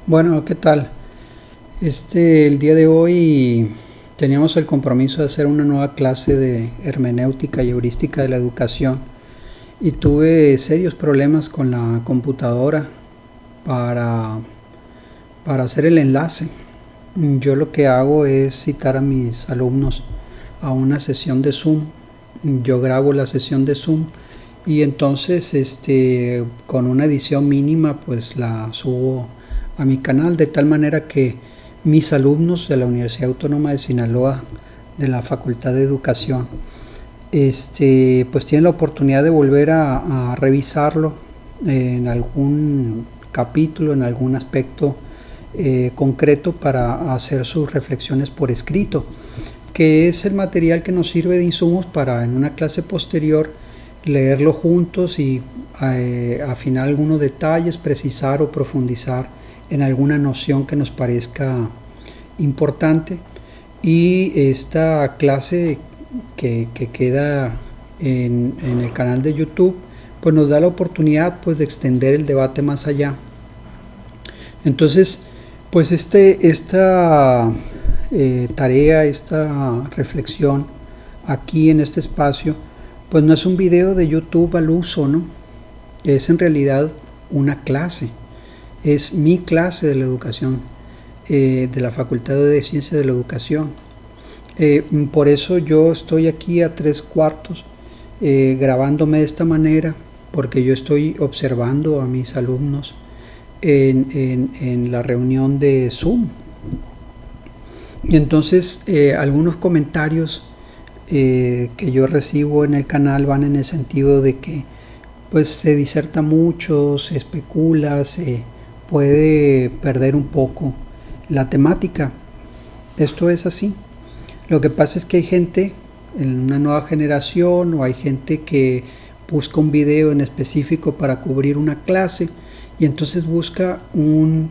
Bueno, ¿qué tal? El día de hoy teníamos el compromiso de hacer una nueva clase de hermenéutica y heurística de la educación y tuve serios problemas con la computadora para, para hacer el enlace. Yo lo que hago es citar a mis alumnos a una sesión de Zoom. Yo grabo la sesión de Zoom y entonces con una edición mínima pues la subo a mi canal, de tal manera que mis alumnos de la Universidad Autónoma de Sinaloa, de la Facultad de Educación, pues tienen la oportunidad de volver a revisarlo en algún capítulo, en algún aspecto concreto, para hacer sus reflexiones por escrito, que es el material que nos sirve de insumos para en una clase posterior leerlo juntos y afinar algunos detalles, precisar o profundizar en alguna noción que nos parezca importante. Y esta clase que queda en el canal de YouTube pues nos da la oportunidad pues de extender el debate más allá. Entonces pues esta tarea, esta reflexión aquí en este espacio pues no es un video de YouTube al uso, ¿no? Es en realidad una clase. Es mi clase de la educación, de la Facultad de Ciencias de la Educación. Por eso yo estoy aquí a 3/4 grabándome de esta manera, porque yo estoy observando a mis alumnos en la reunión de Zoom. Y entonces algunos comentarios que yo recibo en el canal van en el sentido de que pues se diserta mucho, se especula, se puede perder un poco la temática. Esto es así. Lo que pasa es que hay gente en una nueva generación, o hay gente que busca un video en específico para cubrir una clase, y entonces busca un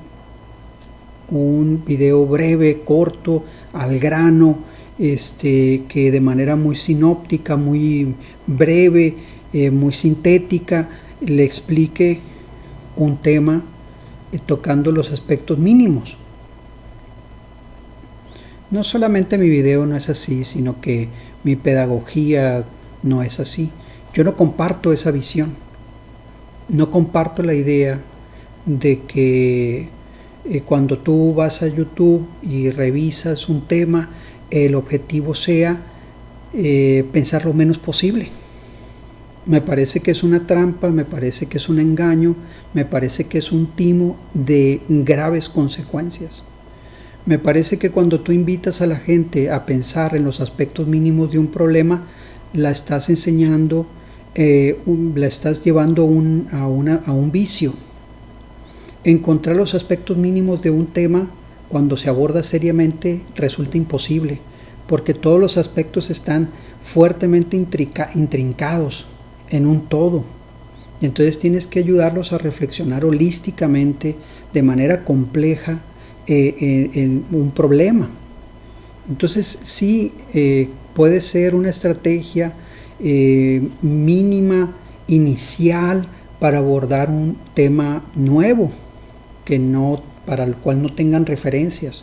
video breve, corto, al grano, que de manera muy sinóptica, muy breve, muy sintética, le explique un tema tocando los aspectos mínimos. No solamente mi video no es así, sino que mi pedagogía no es así. Yo no comparto esa visión. No comparto la idea de que cuando tú vas a YouTube y revisas un tema, el objetivo sea pensar lo menos posible. Me parece que es una trampa, me parece que es un engaño, me parece que es un timo de graves consecuencias. Me parece que cuando tú invitas a la gente a pensar en los aspectos mínimos de un problema, la estás enseñando, la estás llevando a un vicio. Encontrar los aspectos mínimos de un tema cuando se aborda seriamente resulta imposible, porque todos los aspectos están fuertemente intrincados en un todo. Y entonces tienes que ayudarlos a reflexionar holísticamente, de manera compleja, en un problema. Entonces sí, puede ser una estrategia mínima, inicial, para abordar un tema nuevo, para el cual no tengan referencias,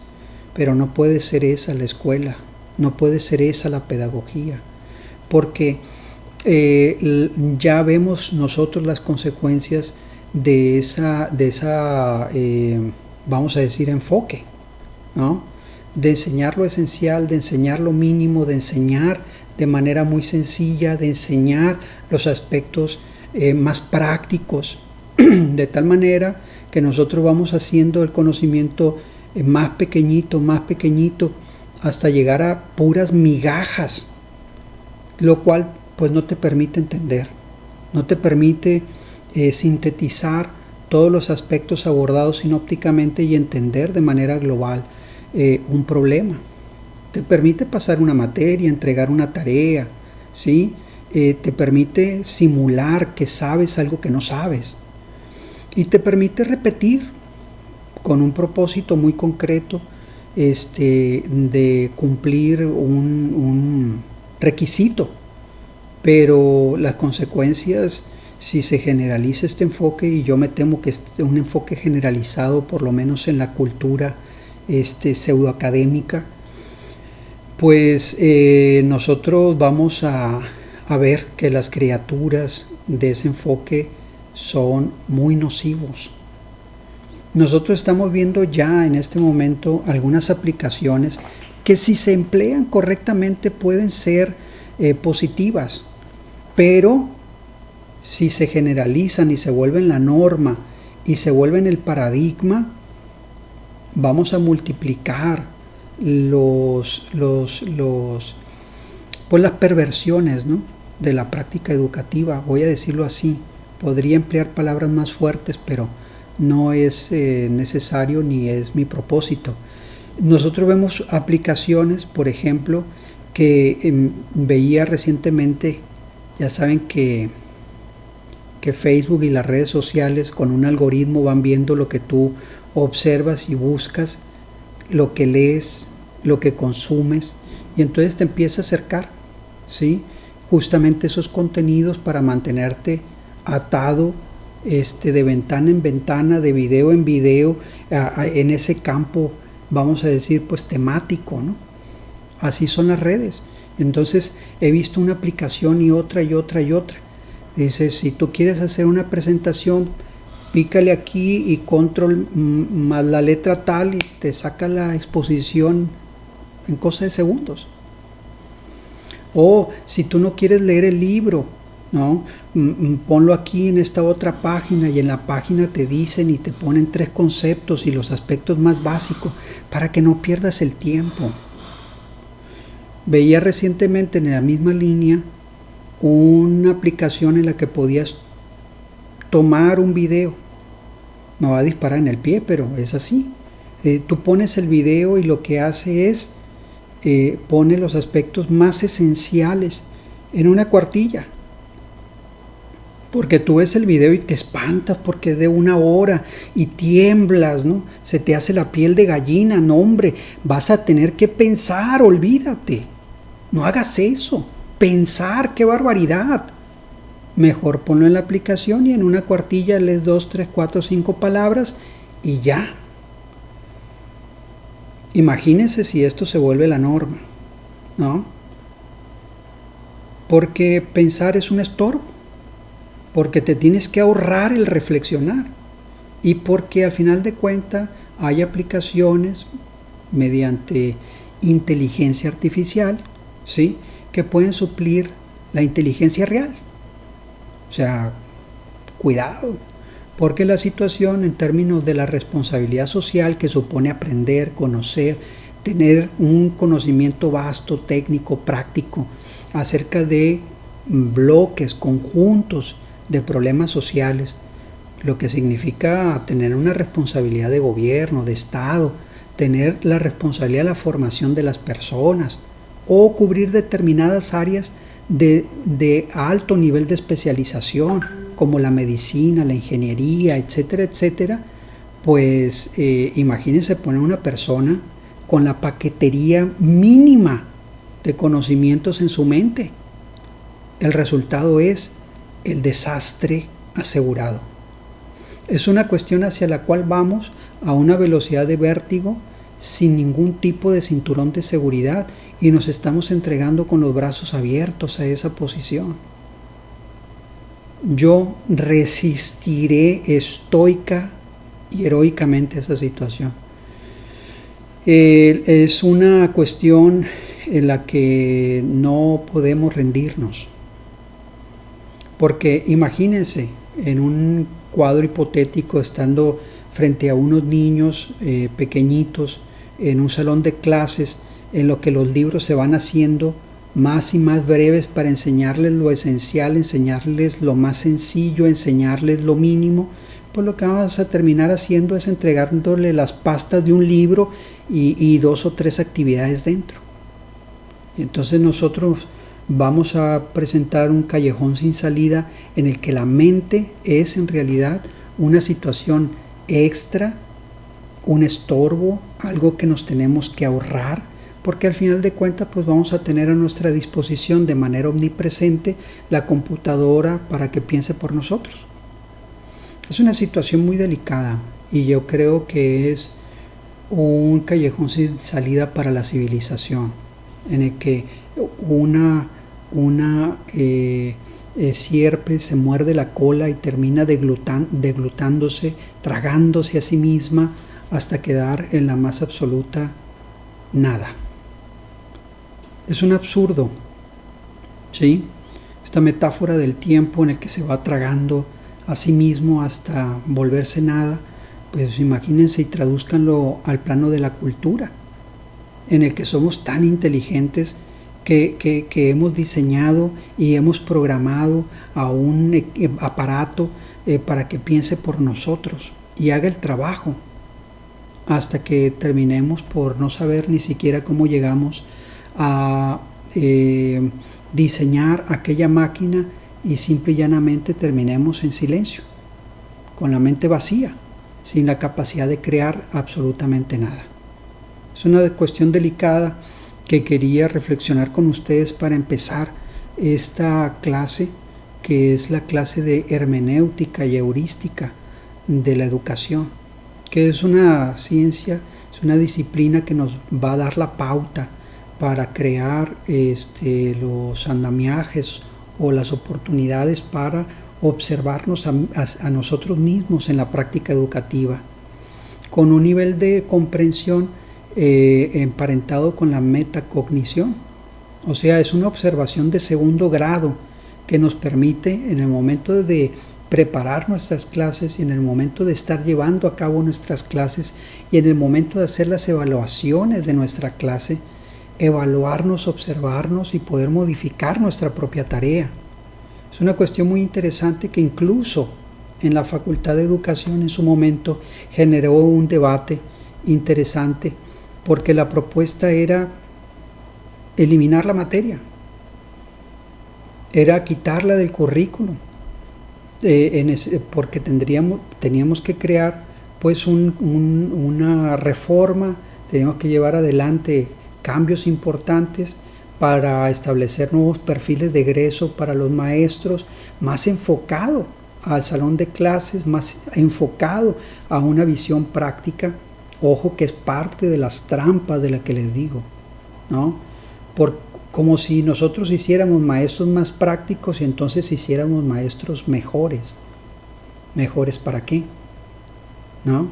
pero no puede ser esa la escuela, no puede ser esa la pedagogía, porque ya vemos nosotros las consecuencias de esa vamos a decir, enfoque, ¿no? De enseñar lo esencial, de enseñar lo mínimo, de enseñar de manera muy sencilla, de enseñar los aspectos más prácticos, de tal manera que nosotros vamos haciendo el conocimiento más pequeñito, hasta llegar a puras migajas, lo cual pues no te permite entender, no te permite sintetizar todos los aspectos abordados sinópticamente y entender de manera global un problema. Te permite pasar una materia, entregar una tarea, ¿sí? Te permite simular que sabes algo que no sabes, y te permite repetir con un propósito muy concreto, de cumplir un requisito, pero las consecuencias si se generaliza este enfoque, y yo me temo que es un enfoque generalizado por lo menos en la cultura pseudoacadémica, pues nosotros vamos a ver que las criaturas de ese enfoque son muy nocivos. Nosotros estamos viendo ya en este momento algunas aplicaciones que, si se emplean correctamente, pueden ser positivas, pero si se generalizan y se vuelven la norma y se vuelven el paradigma, vamos a multiplicar pues las perversiones, ¿no?, de la práctica educativa. Voy a decirlo así. Podría emplear palabras más fuertes, pero no es necesario ni es mi propósito. Nosotros vemos aplicaciones, por ejemplo, que veía recientemente. Ya saben que Facebook y las redes sociales con un algoritmo van viendo lo que tú observas y buscas, lo que lees, lo que consumes, y entonces te empieza a acercar, ¿sí?, justamente esos contenidos para mantenerte atado de ventana en ventana, de video en video, en ese campo, vamos a decir, pues temático, ¿no? Así son las redes. Entonces he visto una aplicación y otra y otra y otra. Dice, si tú quieres hacer una presentación, pícale aquí y control más la letra tal y te saca la exposición en cosa de segundos. O si tú no quieres leer el libro, ¿no?, ponlo aquí en esta otra página, y en la página te dicen y te ponen 3 conceptos y los aspectos más básicos para que no pierdas el tiempo. Veía recientemente en la misma línea una aplicación en la que podías tomar un video. Me va a disparar en el pie, pero es así. Tú pones el video y lo que hace es pone los aspectos más esenciales en una cuartilla. Porque tú ves el video y te espantas porque es de 1 hora y tiemblas, ¿no? Se te hace la piel de gallina. No, hombre, vas a tener que pensar, olvídate. No hagas eso. Pensar, qué barbaridad. Mejor ponlo en la aplicación y en una cuartilla lees 2, 3, 4, 5 palabras y ya. Imagínense si esto se vuelve la norma, ¿no? Porque pensar es un estorbo, porque te tienes que ahorrar el reflexionar, y porque al final de cuentas hay aplicaciones mediante inteligencia artificial, ¿sí?, que pueden suplir la inteligencia real. O sea, cuidado, porque la situación en términos de la responsabilidad social que supone aprender, conocer, tener un conocimiento vasto, técnico, práctico, acerca de bloques, conjuntos de problemas sociales, lo que significa tener una responsabilidad de gobierno, de Estado, tener la responsabilidad de la formación de las personas, o cubrir determinadas áreas de alto nivel de especialización, como la medicina, la ingeniería, etcétera, etcétera. Pues imagínense poner una persona con la paquetería mínima de conocimientos en su mente. El resultado es el desastre asegurado. Es una cuestión hacia la cual vamos a una velocidad de vértigo sin ningún tipo de cinturón de seguridad, y nos estamos entregando con los brazos abiertos a esa posición. Yo resistiré estoica y heroicamente a esa situación. Es una cuestión en la que no podemos rendirnos, porque imagínense en un cuadro hipotético, estando frente a unos niños pequeñitos en un salón de clases, en lo que los libros se van haciendo más y más breves para enseñarles lo esencial, enseñarles lo más sencillo, enseñarles lo mínimo. Pues lo que vamos a terminar haciendo es entregándole las pastas de un libro y 2 o 3 actividades dentro. Entonces nosotros vamos a presentar un callejón sin salida en el que la mente es en realidad una situación extra, un estorbo, algo que nos tenemos que ahorrar, porque al final de cuentas pues vamos a tener a nuestra disposición de manera omnipresente la computadora para que piense por nosotros. Es una situación muy delicada y yo creo que es un callejón sin salida para la civilización, en el que una sierpe se muerde la cola y termina deglutándose, tragándose a sí misma hasta quedar en la más absoluta nada. Es un absurdo, ¿sí? Esta metáfora del tiempo en el que se va tragando a sí mismo hasta volverse nada, pues imagínense y tradúzcanlo al plano de la cultura, en el que somos tan inteligentes que hemos diseñado y hemos programado a un aparato para que piense por nosotros y haga el trabajo, hasta que terminemos por no saber ni siquiera cómo llegamos a diseñar aquella máquina y simple y llanamente terminemos en silencio, con la mente vacía, sin la capacidad de crear absolutamente nada. Es una cuestión delicada que quería reflexionar con ustedes para empezar esta clase, que es la clase de hermenéutica y heurística de la educación, que es una ciencia, es una disciplina que nos va a dar la pauta para crear los andamiajes o las oportunidades para observarnos a nosotros mismos en la práctica educativa, con un nivel de comprensión emparentado con la metacognición. O sea, es una observación de segundo grado que nos permite, en el momento de preparar nuestras clases y en el momento de estar llevando a cabo nuestras clases y en el momento de hacer las evaluaciones de nuestra clase, evaluarnos, observarnos y poder modificar nuestra propia tarea. Es una cuestión muy interesante que incluso en la Facultad de Educación en su momento generó un debate interesante, porque la propuesta era eliminar la materia, era quitarla del currículo, porque teníamos que crear pues una reforma, teníamos que llevar adelante cambios importantes para establecer nuevos perfiles de egreso para los maestros, más enfocado al salón de clases, más enfocado a una visión práctica. Ojo, que es parte de las trampas de las que les digo, ¿no? Como si nosotros hiciéramos maestros más prácticos y entonces hiciéramos maestros mejores. ¿Mejores para qué? ¿No?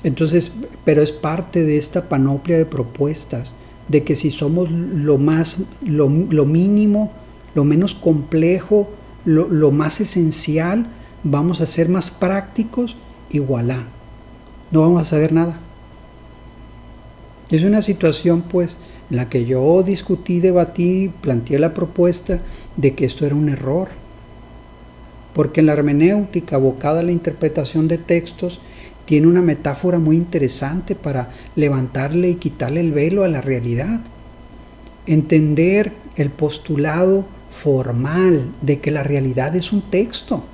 Entonces, pero es parte de esta panoplia de propuestas, de que si somos lo mínimo, lo menos complejo, lo más esencial, vamos a ser más prácticos y voilà, no vamos a saber nada. Es una situación pues en la que yo discutí, debatí, planteé la propuesta de que esto era un error, porque en la hermenéutica abocada a la interpretación de textos tiene una metáfora muy interesante para levantarle y quitarle el velo a la realidad. Entender el postulado formal de que la realidad es un texto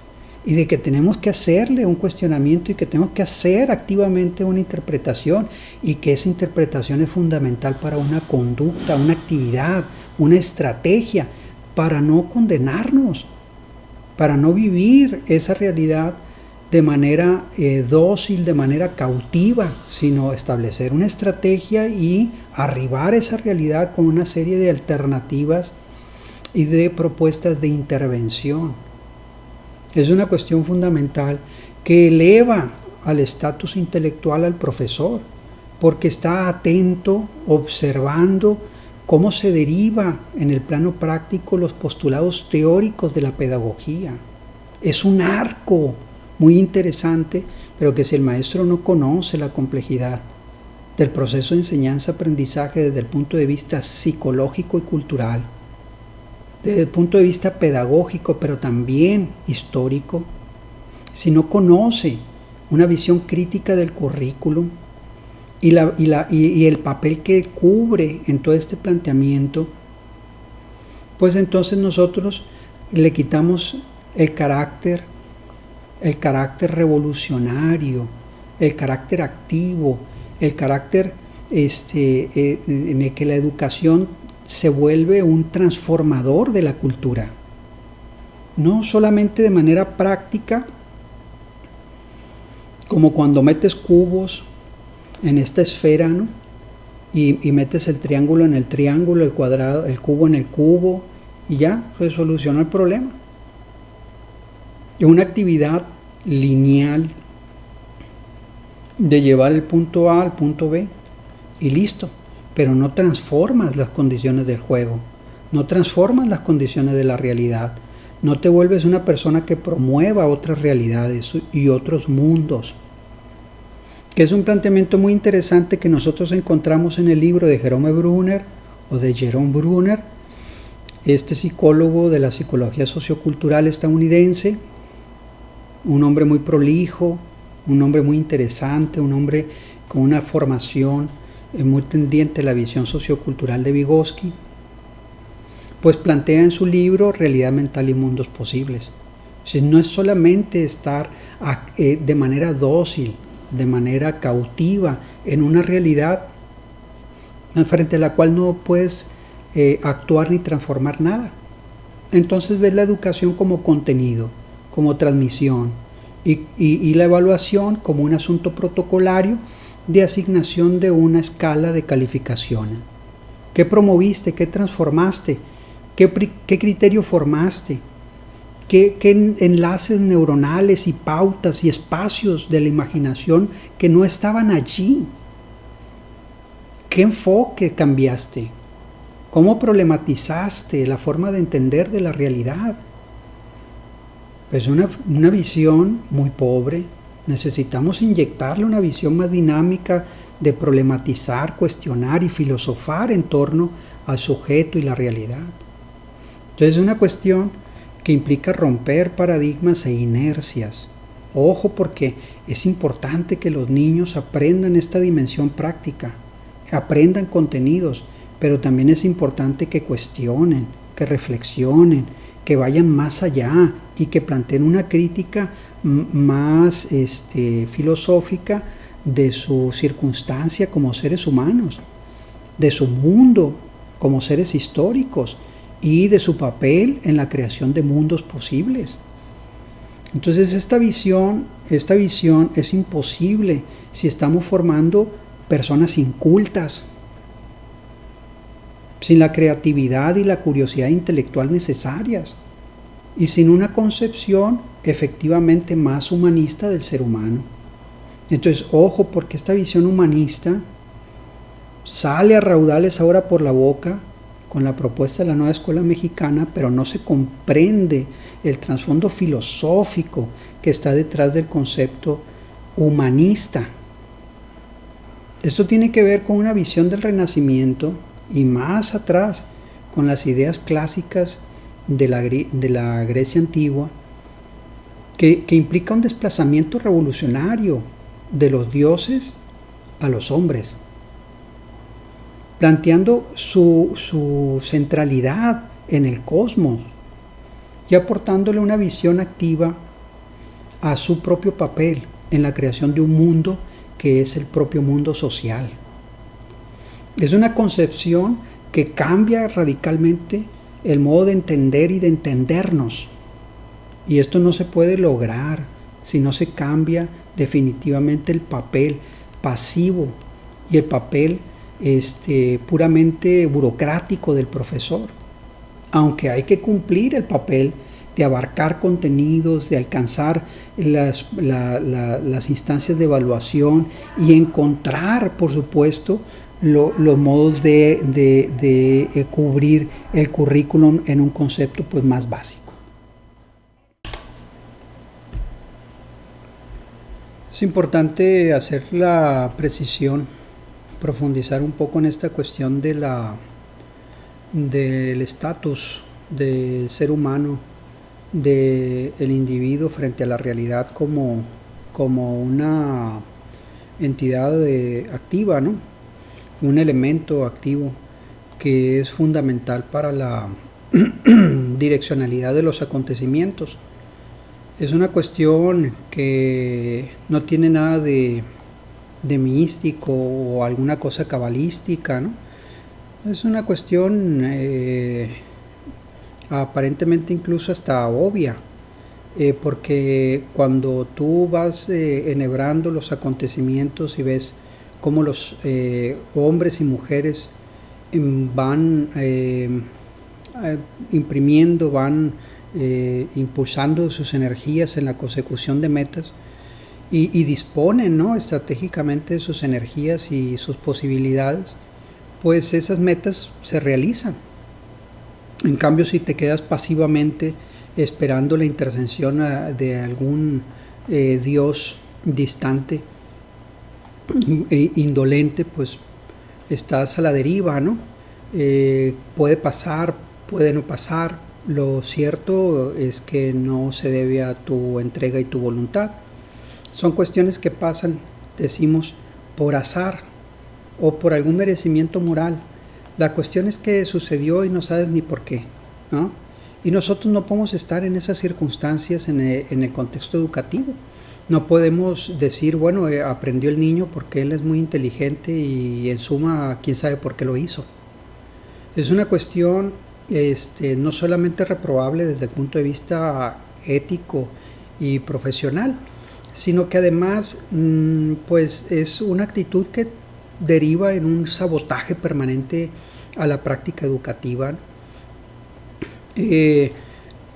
y de que tenemos que hacerle un cuestionamiento y que tenemos que hacer activamente una interpretación y que esa interpretación es fundamental para una conducta, una actividad, una estrategia para no condenarnos, para no vivir esa realidad de manera dócil, de manera cautiva, sino establecer una estrategia y arribar a esa realidad con una serie de alternativas y de propuestas de intervención. Es una cuestión fundamental que eleva al estatus intelectual al profesor, porque está atento, observando cómo se deriva en el plano práctico los postulados teóricos de la pedagogía. Es un arco muy interesante, pero que si el maestro no conoce la complejidad del proceso de enseñanza-aprendizaje desde el punto de vista psicológico y cultural, desde el punto de vista pedagógico, pero también histórico, si no conoce una visión crítica del currículum y el papel que cubre en todo este planteamiento, pues entonces nosotros le quitamos el carácter revolucionario, el carácter activo, el carácter en el que la educación se vuelve un transformador de la cultura. No solamente de manera práctica, como cuando metes cubos en esta esfera, ¿no? Y metes el triángulo en el triángulo, el cuadrado, el cubo en el cubo, y ya se soluciona el problema. Es una actividad lineal de llevar el punto A al punto B y listo, pero no transformas las condiciones del juego, no transformas las condiciones de la realidad, no te vuelves una persona que promueva otras realidades y otros mundos, que es un planteamiento muy interesante que nosotros encontramos en el libro de Jerome Bruner o de Jerome Bruner, este psicólogo de la psicología sociocultural estadounidense, un hombre muy prolijo, un hombre muy interesante, un hombre con una formación muy tendiente a la visión sociocultural de Vygotsky, pues plantea en su libro Realidad Mental y Mundos Posibles. O sea, no es solamente estar de manera dócil, de manera cautiva en una realidad frente a la cual no puedes actuar ni transformar nada. Entonces ves la educación como contenido, como transmisión y la evaluación como un asunto protocolario de asignación de una escala de calificaciones. ¿Qué promoviste? ¿Qué transformaste? ¿Qué criterio formaste? ¿Qué enlaces neuronales y pautas y espacios de la imaginación que no estaban allí? ¿Qué enfoque cambiaste? ¿Cómo problematizaste la forma de entender de la realidad? Pues una visión muy pobre. Necesitamos inyectarle una visión más dinámica de problematizar, cuestionar y filosofar en torno al sujeto y la realidad. Entonces es una cuestión que implica romper paradigmas e inercias. Ojo, porque es importante que los niños aprendan esta dimensión práctica, aprendan contenidos, pero también es importante que cuestionen, que reflexionen, que vayan más allá y que planteen una crítica más filosófica de su circunstancia como seres humanos, de su mundo como seres históricos y de su papel en la creación de mundos posibles. Entonces esta visión es imposible si estamos formando personas incultas, sin la creatividad y la curiosidad intelectual necesarias y sin una concepción efectivamente más humanista del ser humano. Entonces, ojo, porque esta visión humanista sale a raudales ahora por la boca con la propuesta de la nueva escuela mexicana, pero no se comprende el trasfondo filosófico que está detrás del concepto humanista. Esto tiene que ver con una visión del Renacimiento y más atrás con las ideas clásicas de la Grecia antigua, que implica un desplazamiento revolucionario de los dioses a los hombres, planteando su centralidad en el cosmos y aportándole una visión activa a su propio papel en la creación de un mundo que es el propio mundo social. Es una concepción que cambia radicalmente el modo de entender y de entendernos. Y esto no se puede lograr si no se cambia definitivamente el papel pasivo y el papel puramente burocrático del profesor. Aunque hay que cumplir el papel de abarcar contenidos, de alcanzar las instancias de evaluación y encontrar, por supuesto, los modos de cubrir el currículum en un concepto pues más básico. Es importante hacer la precisión, profundizar un poco en esta cuestión del estatus del ser humano, del individuo frente a la realidad como una entidad activa, ¿no? Un elemento activo que es fundamental para la direccionalidad de los acontecimientos. Es una cuestión que no tiene nada de de místico o alguna cosa cabalística, ¿no? Es una cuestión aparentemente incluso hasta obvia, porque cuando tú vas enhebrando los acontecimientos y ves cómo los hombres y mujeres van imprimiendo, van impulsando sus energías en la consecución de metas y disponen, ¿no?, estratégicamente de sus energías y sus posibilidades, pues esas metas se realizan. En cambio, si te quedas pasivamente esperando la intervención de algún Dios distante e indolente, pues estás a la deriva, ¿no? Puede pasar, puede no pasar. Lo cierto es que no se debe a tu entrega y tu voluntad. Son cuestiones que pasan, decimos, por azar o por algún merecimiento moral. La cuestión es que sucedió y no sabes ni por qué, ¿no? Y nosotros no podemos estar en esas circunstancias en el contexto educativo. No podemos decir, bueno, aprendió el niño porque él es muy inteligente y en suma, quién sabe por qué lo hizo. Es una cuestión no solamente reprobable desde el punto de vista ético y profesional, sino que además pues es una actitud que deriva en un sabotaje permanente a la práctica educativa.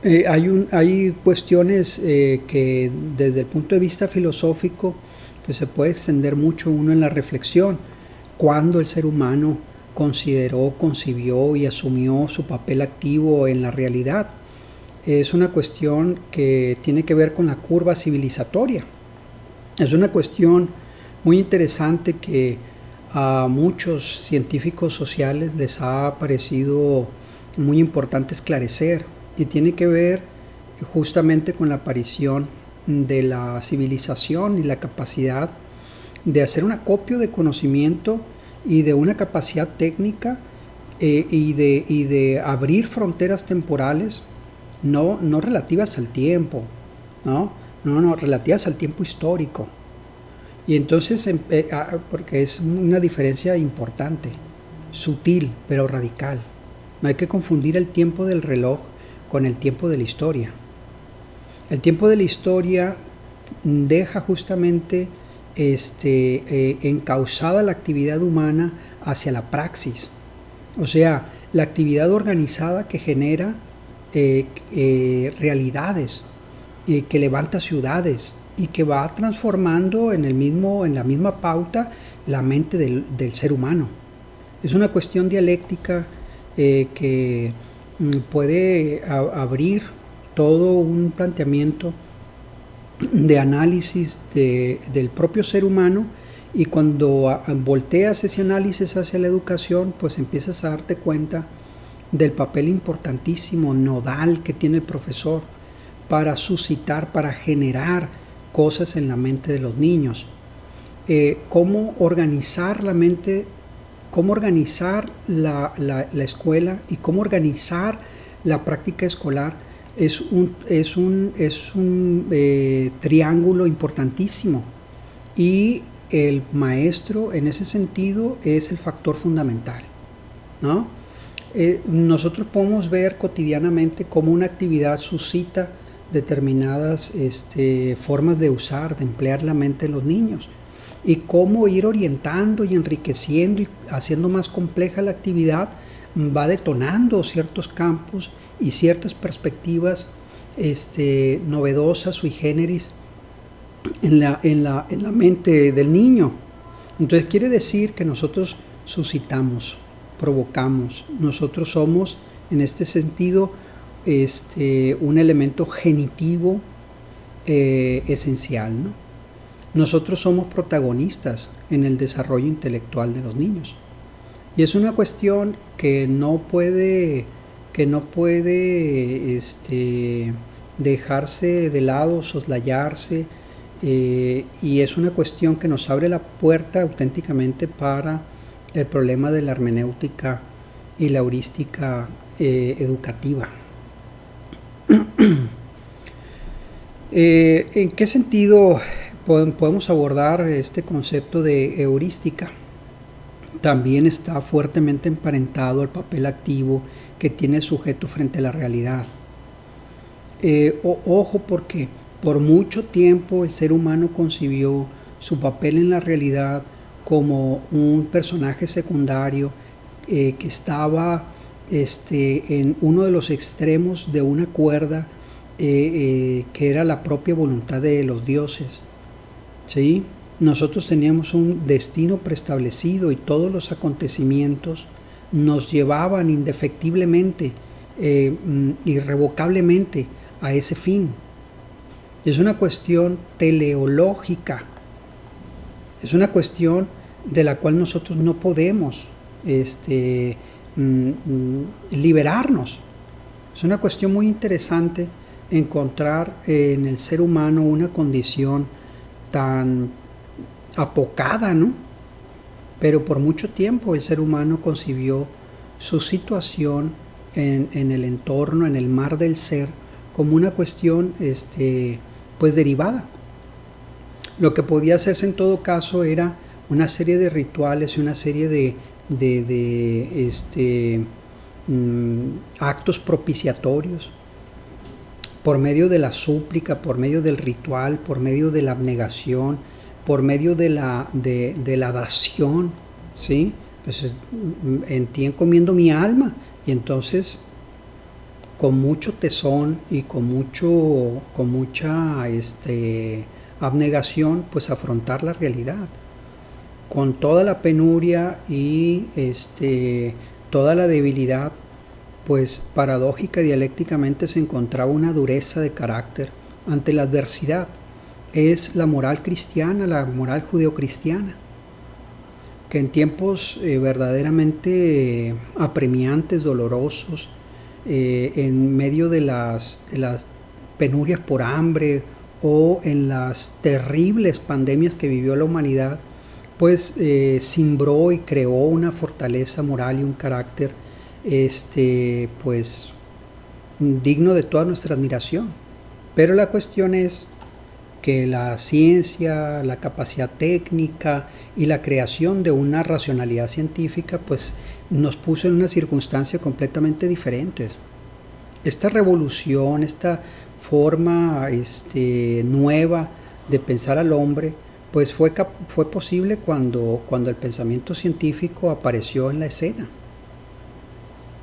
Hay cuestiones que desde el punto de vista filosófico pues se puede extender mucho uno en la reflexión. Cuando el ser humano consideró, concibió y asumió su papel activo en la realidad. Es una cuestión que tiene que ver con la curva civilizatoria. Es una cuestión muy interesante que a muchos científicos sociales les ha parecido muy importante esclarecer y tiene que ver justamente con la aparición de la civilización y la capacidad de hacer un acopio de conocimiento y de una capacidad técnica y de abrir fronteras temporales no relativas al tiempo, no, relativas al tiempo histórico. Y entonces, porque es una diferencia importante, sutil, pero radical. No hay que confundir el tiempo del reloj con el tiempo de la historia. El tiempo de la historia deja justamente encauzada la actividad humana hacia la praxis. O sea, la actividad organizada que genera realidades, que levanta ciudades y que va transformando en la misma pauta la mente del ser humano. Es una cuestión dialéctica que puede abrir todo un planteamiento de análisis del propio ser humano, y cuando volteas ese análisis hacia la educación, pues empiezas a darte cuenta del papel importantísimo, nodal que tiene el profesor para suscitar, para generar cosas en la mente de los niños. Cómo organizar la mente, cómo organizar la escuela y cómo organizar la práctica escolar es un triángulo importantísimo, y el maestro en ese sentido es el factor fundamental, ¿no? Nosotros podemos ver cotidianamente cómo una actividad suscita determinadas formas de usar, de emplear la mente de los niños, y cómo ir orientando y enriqueciendo y haciendo más compleja la actividad va detonando ciertos campos y ciertas perspectivas novedosas, sui generis, en la mente del niño. Entonces quiere decir que nosotros suscitamos, provocamos, nosotros somos en este sentido un elemento genitivo esencial, ¿no? Nosotros somos protagonistas en el desarrollo intelectual de los niños, y es una cuestión que no puede dejarse de lado, soslayarse, y es una cuestión que nos abre la puerta auténticamente para el problema de la hermenéutica y la heurística educativa. ¿En qué sentido podemos abordar este concepto de heurística. También está fuertemente emparentado al papel activo que tiene el sujeto frente a la realidad. Ojo, porque por mucho tiempo el ser humano concibió su papel en la realidad como un personaje secundario que estaba en uno de los extremos de una cuerda que era la propia voluntad de los dioses, ¿sí? Nosotros teníamos un destino preestablecido y todos los acontecimientos nos llevaban indefectiblemente, irrevocablemente a ese fin. Es una cuestión teleológica, es una cuestión de la cual nosotros no podemos liberarnos. Es una cuestión muy interesante encontrar en el ser humano una condición tan apocada, ¿no? Pero por mucho tiempo el ser humano concibió su situación en el entorno, en el mar del ser, como una cuestión pues derivada. Lo que podía hacerse en todo caso era una serie de rituales y una serie de actos propiciatorios por medio de la súplica, por medio del ritual, por medio de la abnegación, por medio de la dación, ¿sí? Pues en ti encomiendo mi alma, y entonces con mucho tesón y con mucha abnegación, pues afrontar la realidad con toda la penuria y toda la debilidad, pues paradójica y dialécticamente se encontraba una dureza de carácter ante la adversidad. Es la moral cristiana, la moral judeocristiana, que en tiempos verdaderamente apremiantes, dolorosos, en medio de las penurias por hambre o en las terribles pandemias que vivió la humanidad, pues cimbró y creó una fortaleza moral y un carácter pues digno de toda nuestra admiración. Pero la cuestión es que la ciencia, la capacidad técnica y la creación de una racionalidad científica pues nos puso en una circunstancia completamente diferente. Esta revolución, esta forma nueva de pensar al hombre, pues fue posible cuando el pensamiento científico apareció en la escena.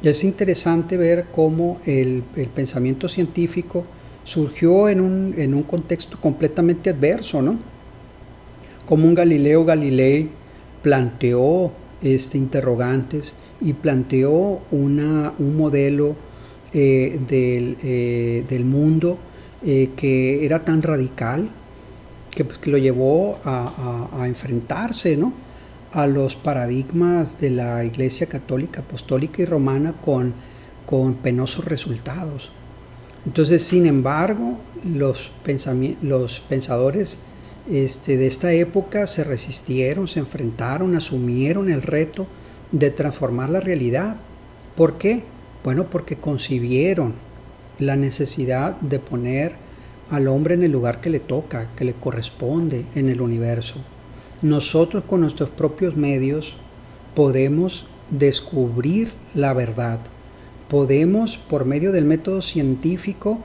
Es interesante ver cómo el pensamiento científico surgió en un contexto completamente adverso, ¿no? Como un Galileo Galilei planteó interrogantes y planteó un modelo del mundo que era tan radical que lo llevó a enfrentarse, ¿no?, a los paradigmas de la Iglesia Católica, Apostólica y Romana con penosos resultados. Entonces, sin embargo, los pensadores de esta época se resistieron, se enfrentaron, asumieron el reto de transformar la realidad. ¿Por qué? Bueno, porque concibieron la necesidad de poner al hombre en el lugar que le toca, que le corresponde en el universo. Nosotros con nuestros propios medios podemos descubrir la verdad. Podemos, por medio del método científico,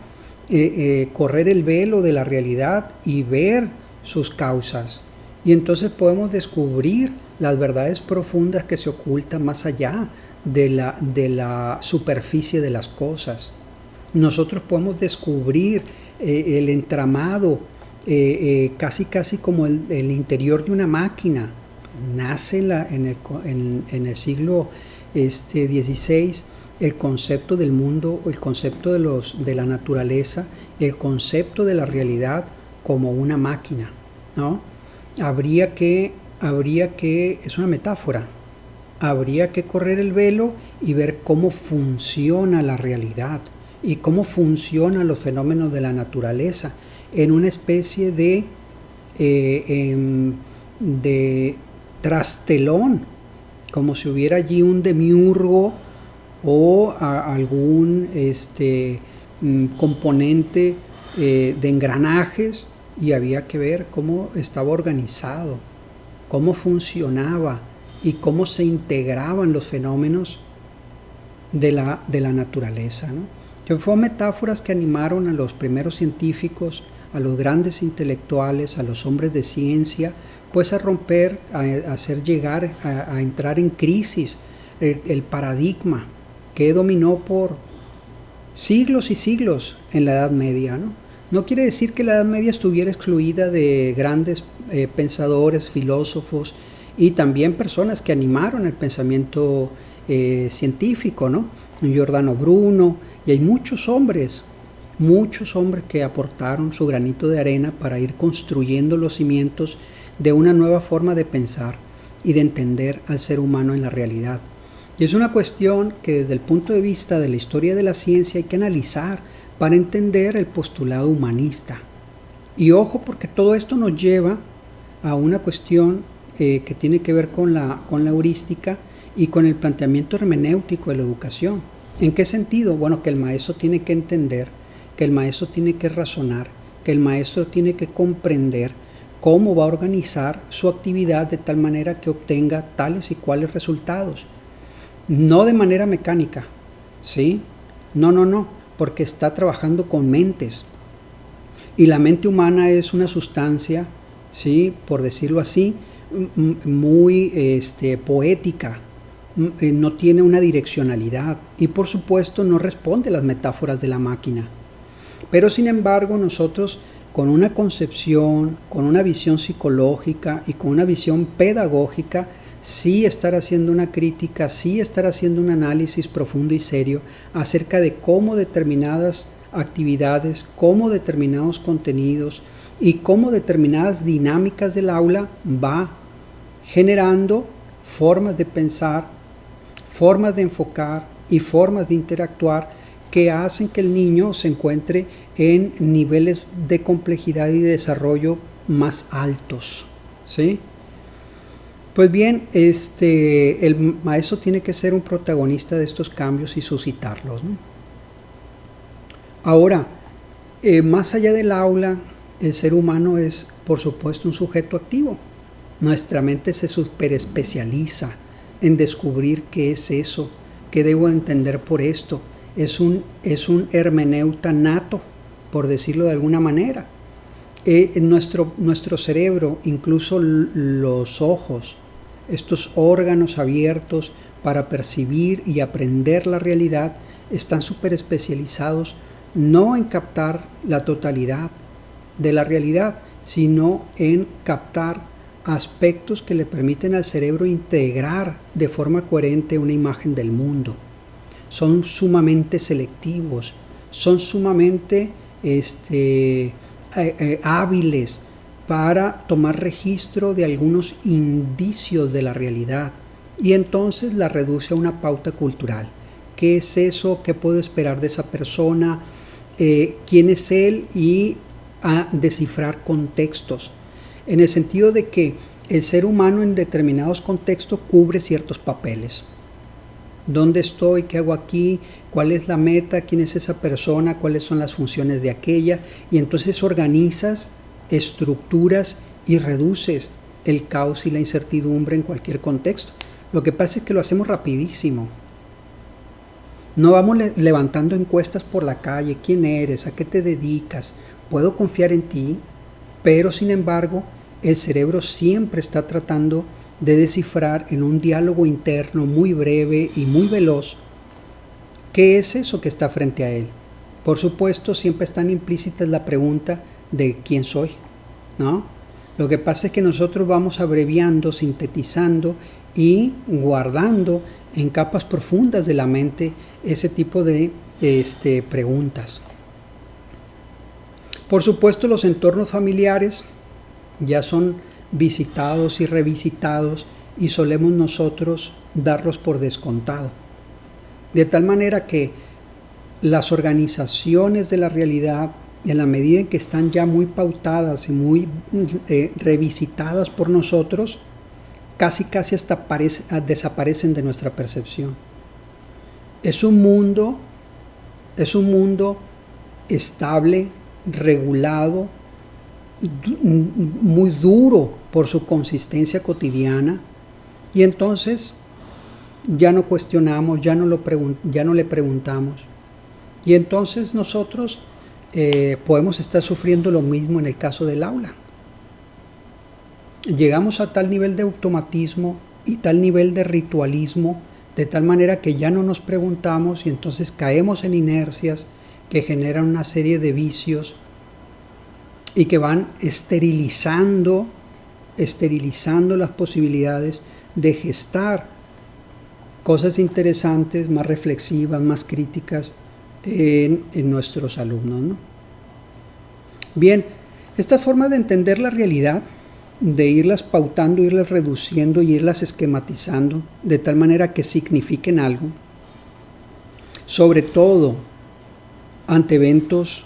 correr el velo de la realidad y ver sus causas. Y entonces podemos descubrir las verdades profundas que se ocultan más allá de la superficie de las cosas. Nosotros podemos descubrir el entramado, casi como el interior de una máquina. Nace en el siglo XVI el concepto del mundo, el concepto de la naturaleza, el concepto de la realidad como una máquina, ¿no? Habría que, es una metáfora, habría que correr el velo y ver cómo funciona la realidad y cómo funcionan los fenómenos de la naturaleza en una especie de trastelón, como si hubiera allí un demiurgo o algún componente de engranajes y había que ver cómo estaba organizado, cómo funcionaba y cómo se integraban los fenómenos de la naturaleza, ¿no? Que fueron metáforas que animaron a los primeros científicos, a los grandes intelectuales, a los hombres de ciencia, pues a romper, a hacer llegar, a entrar en crisis el paradigma que dominó por siglos y siglos en la Edad Media, ¿no? No quiere decir que la Edad Media estuviera excluida de grandes pensadores, filósofos y también personas que animaron el pensamiento científico, ¿no? Giordano Bruno, y hay muchos hombres que aportaron su granito de arena para ir construyendo los cimientos de una nueva forma de pensar y de entender al ser humano en la realidad. Y es una cuestión que desde el punto de vista de la historia de la ciencia hay que analizar para entender el postulado humanista. Y ojo, porque todo esto nos lleva a una cuestión que tiene que ver con la heurística y con el planteamiento hermenéutico de la educación. ¿En qué sentido? Bueno, que el maestro tiene que entender, que el maestro tiene que razonar, que el maestro tiene que comprender cómo va a organizar su actividad de tal manera que obtenga tales y cuales resultados. No de manera mecánica, ¿sí? No, porque está trabajando con mentes. Y la mente humana es una sustancia, ¿sí? Por decirlo así, muy poética. No tiene una direccionalidad y por supuesto no responde a las metáforas de la máquina. Pero sin embargo nosotros con una concepción, con una visión psicológica y con una visión pedagógica, sí estar haciendo una crítica, sí estar haciendo un análisis profundo y serio acerca de cómo determinadas actividades, cómo determinados contenidos y cómo determinadas dinámicas del aula va generando formas de pensar, formas de enfocar y formas de interactuar que hacen que el niño se encuentre en niveles de complejidad y de desarrollo más altos, ¿sí? Pues bien, el maestro tiene que ser un protagonista de estos cambios y suscitarlos, ¿no? Ahora, más allá del aula, el ser humano es, por supuesto, un sujeto activo. Nuestra mente se superespecializa en descubrir qué es eso, qué debo entender por esto. Es un hermeneuta nato, por decirlo de alguna manera. Nuestro cerebro, incluso los ojos, estos órganos abiertos para percibir y aprender la realidad, están súper especializados no en captar la totalidad de la realidad, sino en captar aspectos que le permiten al cerebro integrar de forma coherente una imagen del mundo. Son sumamente selectivos, son sumamente hábiles para tomar registro de algunos indicios de la realidad y entonces la reduce a una pauta cultural. ¿Qué es eso? ¿Qué puedo esperar de esa persona? ¿Quién es él? Y a descifrar contextos, en el sentido de que el ser humano en determinados contextos cubre ciertos papeles. ¿Dónde estoy? ¿Qué hago aquí? ¿Cuál es la meta? ¿Quién es esa persona? ¿Cuáles son las funciones de aquella? Y entonces organizas, estructuras y reduces el caos y la incertidumbre en cualquier contexto. Lo que pasa es que lo hacemos rapidísimo. No vamos levantando encuestas por la calle. ¿Quién eres? ¿A qué te dedicas? ¿Puedo confiar en ti? Pero sin embargo, el cerebro siempre está tratando de descifrar en un diálogo interno muy breve y muy veloz qué es eso que está frente a él. Por supuesto, siempre están implícitas la pregunta de quién soy, ¿no? Lo que pasa es que nosotros vamos abreviando, sintetizando y guardando en capas profundas de la mente ese tipo de preguntas. Por supuesto, los entornos familiares ya son visitados y revisitados y solemos nosotros darlos por descontado. De tal manera que las organizaciones de la realidad, en la medida en que están ya muy pautadas y muy revisitadas por nosotros, casi hasta desaparecen de nuestra percepción. Es un mundo estable, regulado, muy duro por su consistencia cotidiana, y entonces ya no cuestionamos, ya no le preguntamos, y entonces nosotros podemos estar sufriendo lo mismo en el caso del aula. Llegamos a tal nivel de automatismo y tal nivel de ritualismo, de tal manera que ya no nos preguntamos, y entonces caemos en inercias que generan una serie de vicios y que van esterilizando las posibilidades de gestar cosas interesantes, más reflexivas, más críticas en nuestros alumnos, ¿no? Bien, esta forma de entender la realidad, de irlas pautando, irlas reduciendo y irlas esquematizando de tal manera que signifiquen algo, sobre todo ante eventos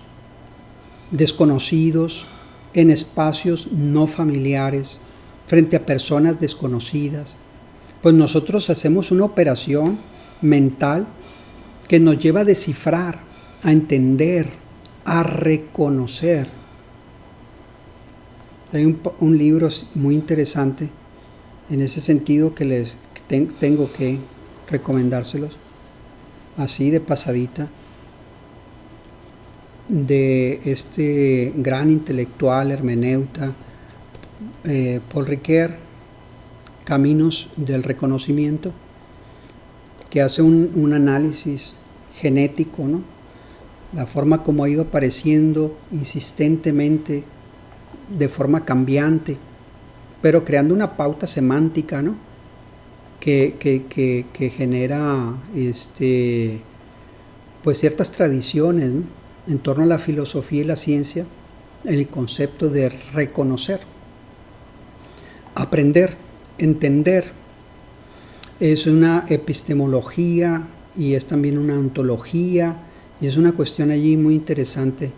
desconocidos, en espacios no familiares, frente a personas desconocidas, pues nosotros hacemos una operación mental que nos lleva a descifrar, a entender, a reconocer. Hay un libro muy interesante en ese sentido que tengo que recomendárselos, así de pasadita, de este gran intelectual, hermeneuta, Paul Ricoeur, Caminos del Reconocimiento, que hace un análisis genético, ¿no? La forma como ha ido apareciendo insistentemente, de forma cambiante, pero creando una pauta semántica, ¿no? que genera pues ciertas tradiciones, ¿no? En torno a la filosofía y la ciencia, el concepto de reconocer, aprender, entender. Es una epistemología y es también una ontología, y es una cuestión allí muy interesante.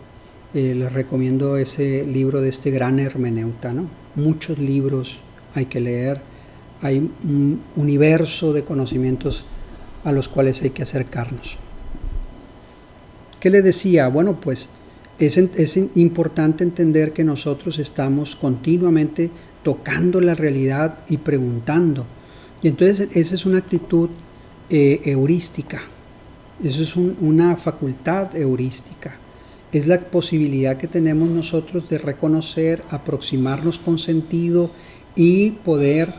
Les recomiendo ese libro de este gran hermeneuta, ¿no? Muchos libros hay que leer, hay un universo de conocimientos a los cuales hay que acercarnos. ¿Qué le decía? Bueno, pues es importante entender que nosotros estamos continuamente tocando la realidad y preguntando. Y entonces esa es una actitud heurística, eso es una facultad heurística. Es la posibilidad que tenemos nosotros de reconocer, aproximarnos con sentido y poder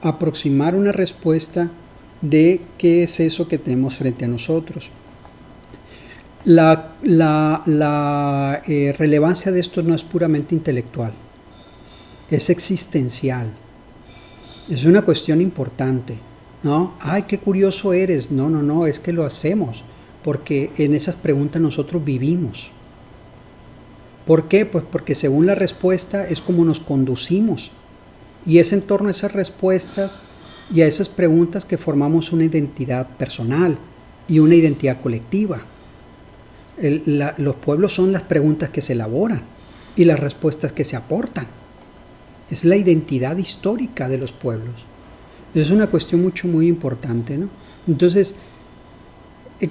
aproximar una respuesta de qué es eso que tenemos frente a nosotros. La relevancia de esto no es puramente intelectual, es existencial. Es una cuestión importante, ¿no? ¡Ay, qué curioso eres! No, es que lo hacemos, porque en esas preguntas nosotros vivimos. ¿Por qué? Pues porque según la respuesta es como nos conducimos, y es en torno a esas respuestas y a esas preguntas que formamos una identidad personal y una identidad colectiva. Los pueblos son las preguntas que se elaboran y las respuestas que se aportan. Es la identidad histórica de los pueblos. Es una cuestión muy importante, ¿no? Entonces,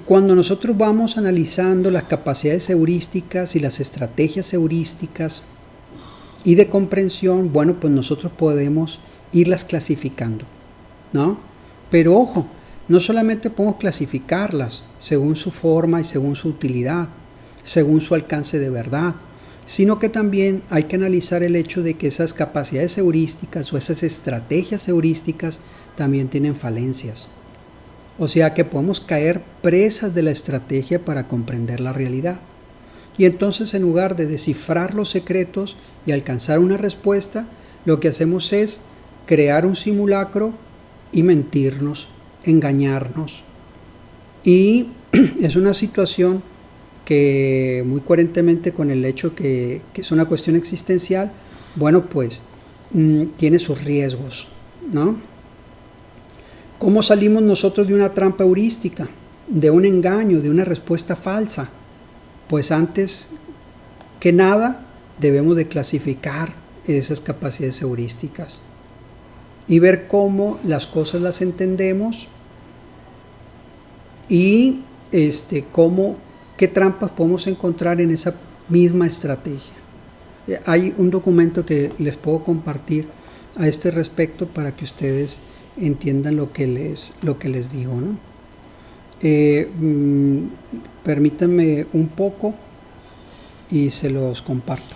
cuando nosotros vamos analizando las capacidades heurísticas y las estrategias heurísticas y de comprensión, bueno, pues nosotros podemos irlas clasificando, ¿no? Pero ojo, no solamente podemos clasificarlas según su forma y según su utilidad, según su alcance de verdad, sino que también hay que analizar el hecho de que esas capacidades heurísticas o esas estrategias heurísticas también tienen falencias. O sea que podemos caer presas de la estrategia para comprender la realidad. Y entonces, en lugar de descifrar los secretos y alcanzar una respuesta, lo que hacemos es crear un simulacro y mentirnos, engañarnos. Y es una situación que muy coherentemente con el hecho que es una cuestión existencial, bueno, pues tiene sus riesgos, ¿no? ¿Cómo salimos nosotros de una trampa heurística, de un engaño, de una respuesta falsa? Pues antes que nada debemos de clasificar esas capacidades heurísticas y ver cómo las cosas las entendemos y qué trampas podemos encontrar en esa misma estrategia. Hay un documento que les puedo compartir a este respecto para que ustedes entiendan lo que les digo, ¿no? Permítanme un poco y se los comparto.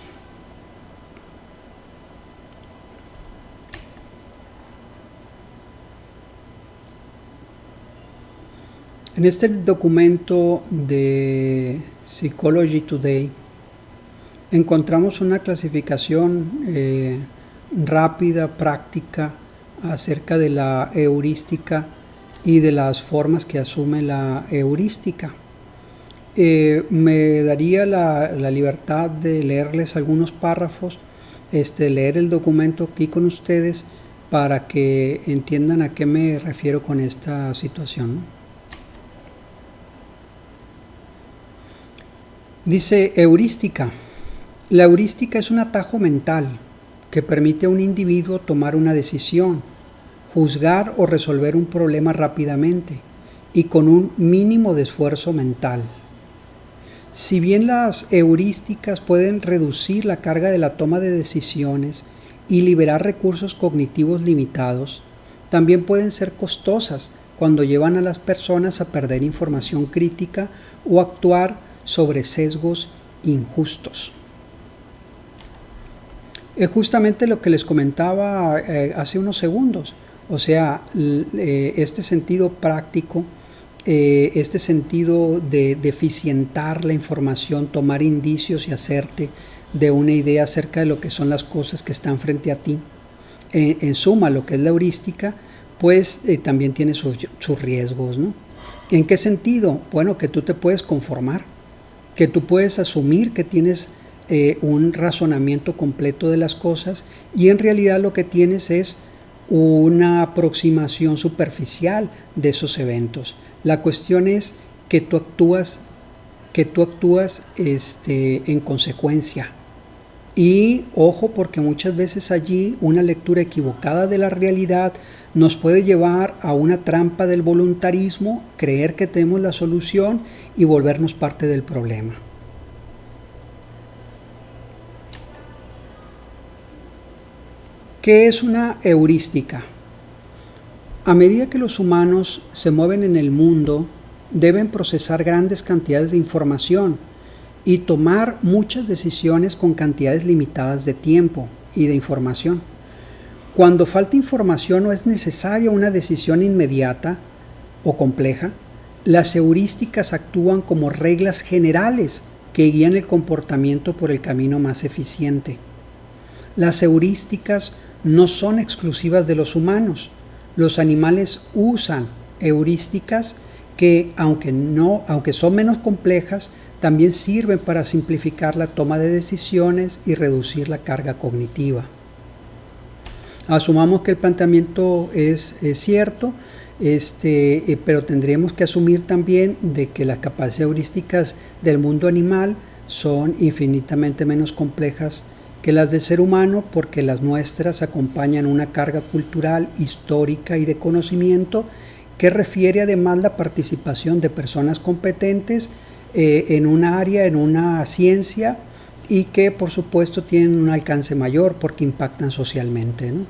En este documento de Psychology Today encontramos una clasificación rápida, práctica, acerca de la heurística y de las formas que asume la heurística. Me daría la libertad de leerles algunos párrafos, leer el documento aquí con ustedes para que entiendan a qué me refiero con esta situación, ¿no? Dice heurística. La heurística es un atajo mental que permite a un individuo tomar una decisión, juzgar o resolver un problema rápidamente y con un mínimo de esfuerzo mental. Si bien las heurísticas pueden reducir la carga de la toma de decisiones y liberar recursos cognitivos limitados, también pueden ser costosas cuando llevan a las personas a perder información crítica o actuar sobre sesgos injustos. Es justamente lo que les comentaba hace unos segundos. O sea, este sentido práctico, este sentido de eficientar la información, tomar indicios y hacerte de una idea acerca de lo que son las cosas que están frente a ti. En suma, lo que es la heurística, pues también tiene sus riesgos, ¿no? ¿En qué sentido? Bueno, que tú te puedes conformar, que tú puedes asumir que tienes un razonamiento completo de las cosas y en realidad lo que tienes es una aproximación superficial de esos eventos. La cuestión es que tú actúas en consecuencia. Y ojo, porque muchas veces allí una lectura equivocada de la realidad nos puede llevar a una trampa del voluntarismo, creer que tenemos la solución y volvernos parte del problema. ¿Qué es una heurística? A medida que los humanos se mueven en el mundo, deben procesar grandes cantidades de información y tomar muchas decisiones con cantidades limitadas de tiempo y de información. Cuando falta información o es necesaria una decisión inmediata o compleja, las heurísticas actúan como reglas generales que guían el comportamiento por el camino más eficiente. Las heurísticas no son exclusivas de los humanos. Los animales usan heurísticas que, aunque son menos complejas, también sirven para simplificar la toma de decisiones y reducir la carga cognitiva. Asumamos que el planteamiento es cierto, pero tendríamos que asumir también de que las capacidades heurísticas del mundo animal son infinitamente menos complejas que las del ser humano, porque las nuestras acompañan una carga cultural, histórica y de conocimiento que refiere además la participación de personas competentes en un área, en una ciencia, y que por supuesto tienen un alcance mayor porque impactan socialmente, ¿no?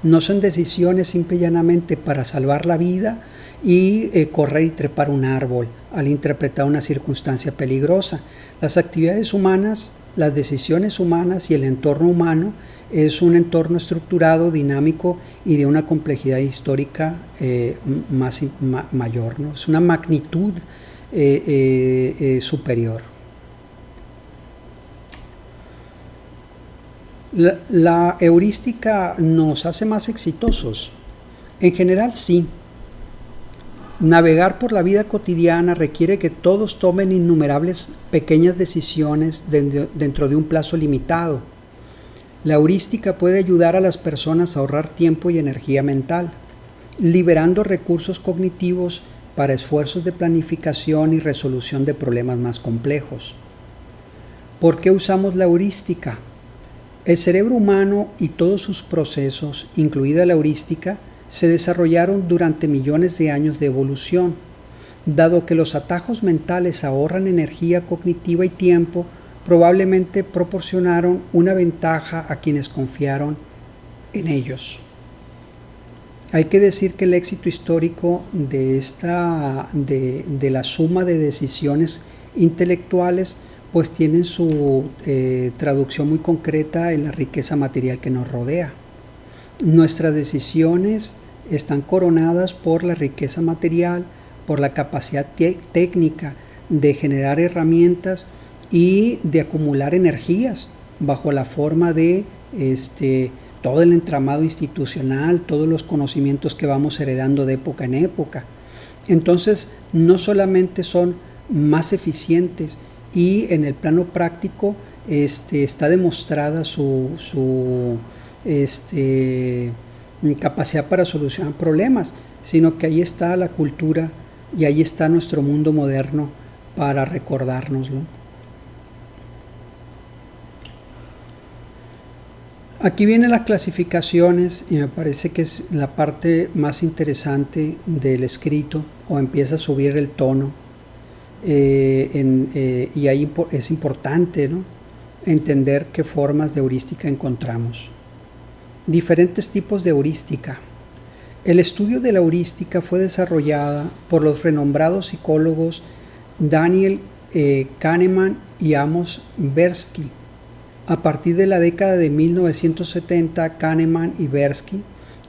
No son decisiones simple y llanamente para salvar la vida y correr y trepar un árbol al interpretar una circunstancia peligrosa. Las actividades humanas, las decisiones humanas y el entorno humano es un entorno estructurado, dinámico y de una complejidad histórica mayor, ¿no? Es una magnitud superior. La heurística nos hace más exitosos. En general, sí. Navegar por la vida cotidiana requiere que todos tomen innumerables pequeñas decisiones dentro de un plazo limitado. La heurística puede ayudar a las personas a ahorrar tiempo y energía mental, liberando recursos cognitivos para esfuerzos de planificación y resolución de problemas más complejos. ¿Por qué usamos la heurística? El cerebro humano y todos sus procesos, incluida la heurística, se desarrollaron durante millones de años de evolución. Dado que los atajos mentales ahorran energía cognitiva y tiempo, probablemente proporcionaron una ventaja a quienes confiaron en ellos. Hay que decir que el éxito histórico de la suma de decisiones intelectuales pues tienen su traducción muy concreta en la riqueza material que nos rodea. Nuestras decisiones están coronadas por la riqueza material, por la capacidad técnica de generar herramientas y de acumular energías bajo la forma de todo el entramado institucional, todos los conocimientos que vamos heredando de época en época. Entonces, no solamente son más eficientes y en el plano práctico está demostrada su capacidad para solucionar problemas, sino que ahí está la cultura y ahí está nuestro mundo moderno para recordárnoslo. Aquí vienen las clasificaciones y me parece que es la parte más interesante del escrito, o empieza a subir el tono, y ahí es importante, ¿no?, entender qué formas de heurística encontramos. Diferentes tipos de heurística. El estudio de la heurística fue desarrollada por los renombrados psicólogos Daniel Kahneman y Amos Tversky. A partir de la década de 1970, Kahneman y Tversky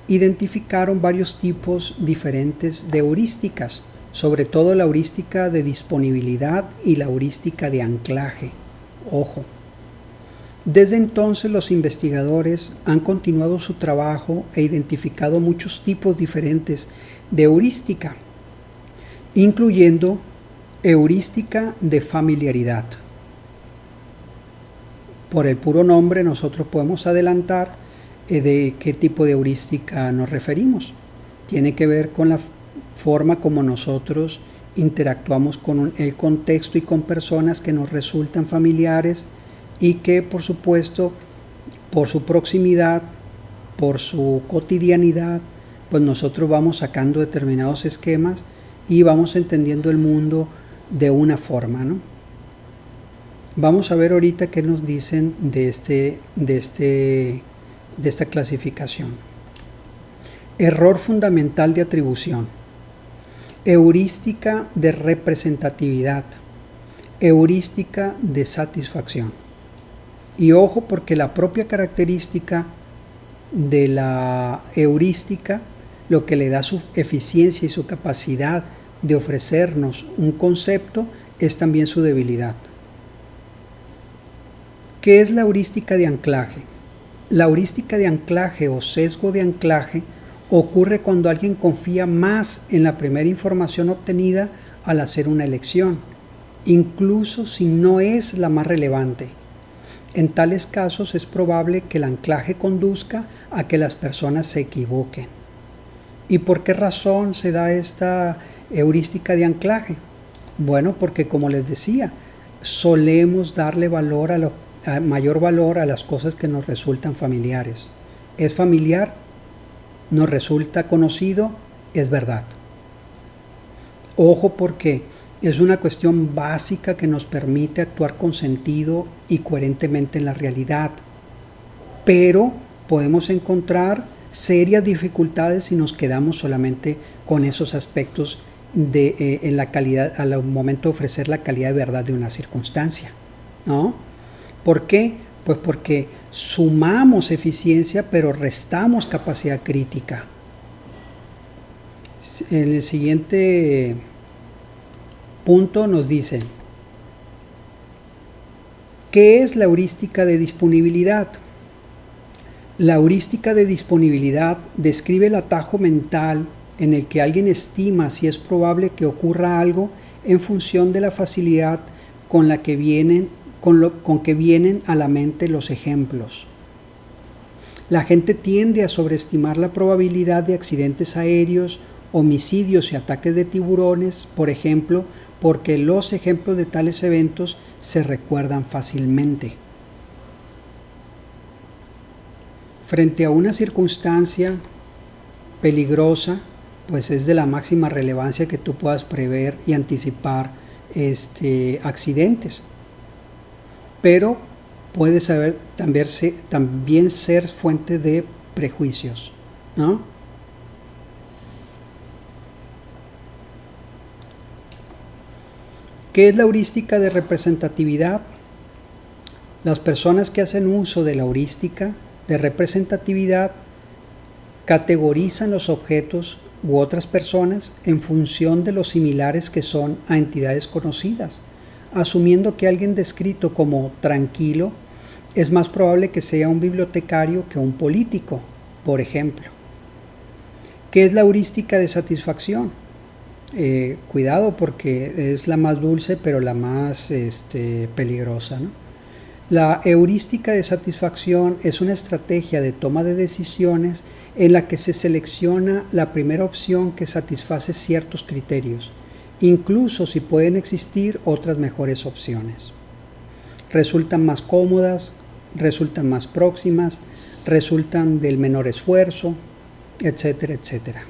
identificaron varios tipos diferentes de heurísticas, sobre todo la heurística de disponibilidad y la heurística de anclaje. Ojo. Desde entonces los investigadores han continuado su trabajo e identificado muchos tipos diferentes de heurística, incluyendo heurística de familiaridad. Por el puro nombre nosotros podemos adelantar de qué tipo de heurística nos referimos. Tiene que ver con la forma como nosotros interactuamos con el contexto y con personas que nos resultan familiares y que, por supuesto, por su proximidad, por su cotidianidad, pues nosotros vamos sacando determinados esquemas y vamos entendiendo el mundo de una forma, ¿no? Vamos a ver ahorita qué nos dicen de esta clasificación. Error fundamental de atribución. Heurística de representatividad. Heurística de satisfacción. Y ojo, porque la propia característica de la heurística, lo que le da su eficiencia y su capacidad de ofrecernos un concepto, es también su debilidad. ¿Qué es la heurística de anclaje? La heurística de anclaje o sesgo de anclaje ocurre cuando alguien confía más en la primera información obtenida al hacer una elección, incluso si no es la más relevante. En tales casos es probable que el anclaje conduzca a que las personas se equivoquen. ¿Y por qué razón se da esta heurística de anclaje? Bueno, porque como les decía, solemos darle mayor valor a las cosas que nos resultan familiares. Es familiar, nos resulta conocido, es verdad. Ojo, porque es una cuestión básica que nos permite actuar con sentido y coherentemente en la realidad. Pero podemos encontrar serias dificultades si nos quedamos solamente con esos aspectos en la calidad, al momento de ofrecer la calidad de verdad de una circunstancia, ¿no? ¿Por qué? Pues porque sumamos eficiencia, pero restamos capacidad crítica. En el siguiente punto nos dice, ¿qué es la heurística de disponibilidad? La heurística de disponibilidad describe el atajo mental en el que alguien estima si es probable que ocurra algo en función de la facilidad con que vienen a la mente los ejemplos. La gente tiende a sobreestimar la probabilidad de accidentes aéreos, homicidios y ataques de tiburones, por ejemplo, porque los ejemplos de tales eventos se recuerdan fácilmente. Frente a una circunstancia peligrosa, pues es de la máxima relevancia que tú puedas prever y anticipar accidentes. pero puede también ser fuente de prejuicios, ¿no? ¿Qué es la heurística de representatividad? Las personas que hacen uso de la heurística de representatividad categorizan los objetos u otras personas en función de los similares que son a entidades conocidas, asumiendo que alguien descrito como tranquilo es más probable que sea un bibliotecario que un político, por ejemplo. ¿Qué es la heurística de satisfacción? Cuidado, porque es la más dulce pero la más peligrosa, ¿no? La heurística de satisfacción es una estrategia de toma de decisiones en la que se selecciona la primera opción que satisface ciertos criterios, incluso si pueden existir otras mejores opciones. Resultan más cómodas, resultan más próximas, resultan del menor esfuerzo, etcétera, etcétera.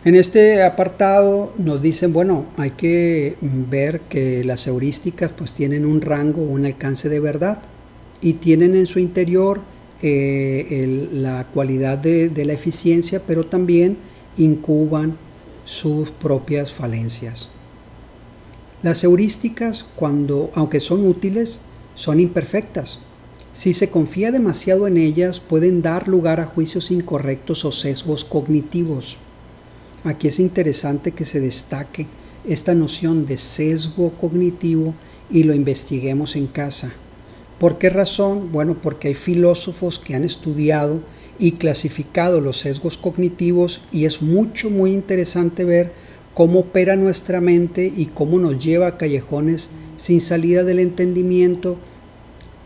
En este apartado nos dicen, bueno, hay que ver que las heurísticas pues tienen un rango, un alcance de verdad y tienen en su interior la cualidad de la eficiencia, pero también incuban sus propias falencias. Las heurísticas, aunque son útiles, son imperfectas. Si se confía demasiado en ellas, pueden dar lugar a juicios incorrectos o sesgos cognitivos. Aquí es interesante que se destaque esta noción de sesgo cognitivo y lo investiguemos en casa. ¿Por qué razón? Bueno, porque hay filósofos que han estudiado y clasificado los sesgos cognitivos y es muy interesante ver cómo opera nuestra mente y cómo nos lleva a callejones sin salida del entendimiento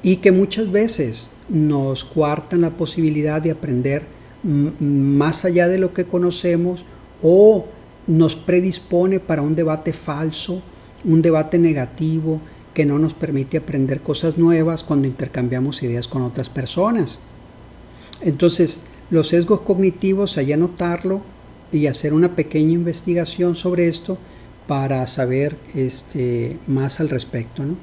y que muchas veces nos coartan la posibilidad de aprender más allá de lo que conocemos o nos predispone para un debate falso, un debate negativo que no nos permite aprender cosas nuevas cuando intercambiamos ideas con otras personas. Entonces, los sesgos cognitivos, hay que anotarlo y hacer una pequeña investigación sobre esto para saber más al respecto, ¿no?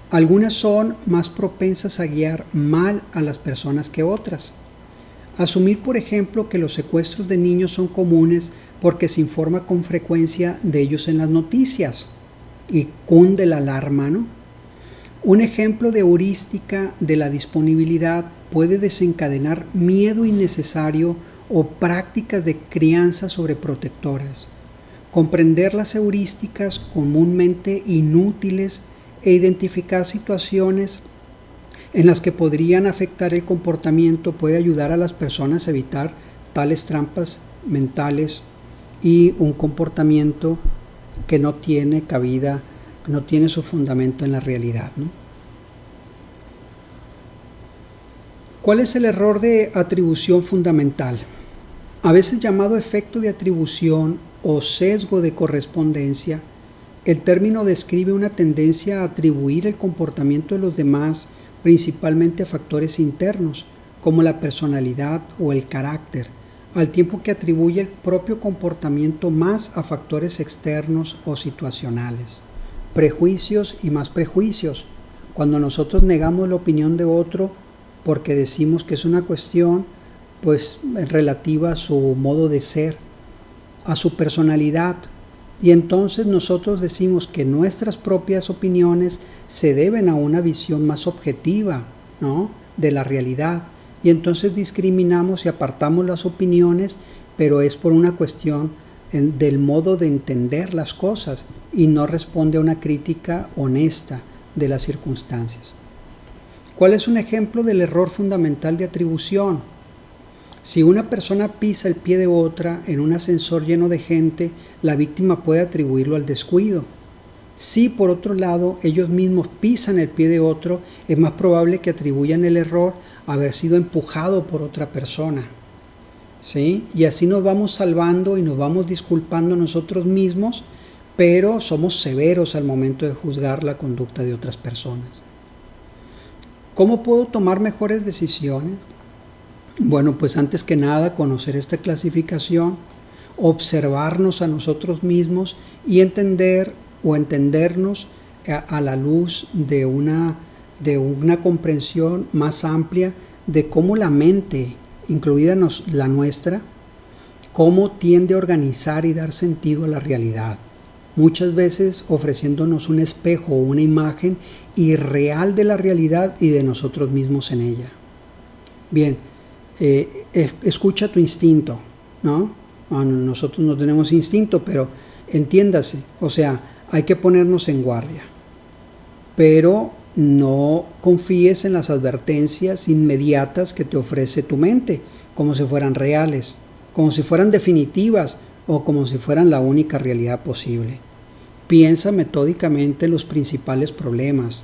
Algunas son más propensas a guiar mal a las personas que otras. Asumir, por ejemplo, que los secuestros de niños son comunes porque se informa con frecuencia de ellos en las noticias y cunde la alarma, ¿no? Un ejemplo de heurística de la disponibilidad puede desencadenar miedo innecesario o prácticas de crianza sobreprotectoras. Comprender las heurísticas comúnmente inútiles e identificar situaciones en las que podrían afectar el comportamiento puede ayudar a las personas a evitar tales trampas mentales y un comportamiento que no tiene cabida, no tiene su fundamento en la realidad, ¿no? ¿Cuál es el error de atribución fundamental? A veces llamado efecto de atribución o sesgo de correspondencia, el término describe una tendencia a atribuir el comportamiento de los demás principalmente a factores internos, como la personalidad o el carácter, al tiempo que atribuye el propio comportamiento más a factores externos o situacionales. Prejuicios y más prejuicios. Cuando nosotros negamos la opinión de otro porque decimos que es una cuestión pues relativa a su modo de ser, a su personalidad, y entonces nosotros decimos que nuestras propias opiniones se deben a una visión más objetiva, ¿no?, de la realidad, y entonces discriminamos y apartamos las opiniones, pero es por una cuestión del modo de entender las cosas y no responde a una crítica honesta de las circunstancias. ¿Cuál es un ejemplo del error fundamental de atribución? Si una persona pisa el pie de otra en un ascensor lleno de gente, la víctima puede atribuirlo al descuido. Si por otro lado ellos mismos pisan el pie de otro, es más probable que atribuyan el error a haber sido empujado por otra persona, ¿sí? Y así nos vamos salvando y nos vamos disculpando nosotros mismos, pero somos severos al momento de juzgar la conducta de otras personas. ¿Cómo puedo tomar mejores decisiones? Bueno, pues antes que nada conocer esta clasificación, observarnos a nosotros mismos y entender o entendernos a la luz de una comprensión más amplia de cómo la mente, incluida la nuestra, cómo tiende a organizar y dar sentido a la realidad. Muchas veces ofreciéndonos un espejo o una imagen irreal de la realidad y de nosotros mismos en ella. Bien, escucha tu instinto, ¿no? Bueno, nosotros no tenemos instinto, pero entiéndase, o sea, hay que ponernos en guardia. Pero no confíes en las advertencias inmediatas que te ofrece tu mente, como si fueran reales, como si fueran definitivas o como si fueran la única realidad posible. Piensa metódicamente en los principales problemas,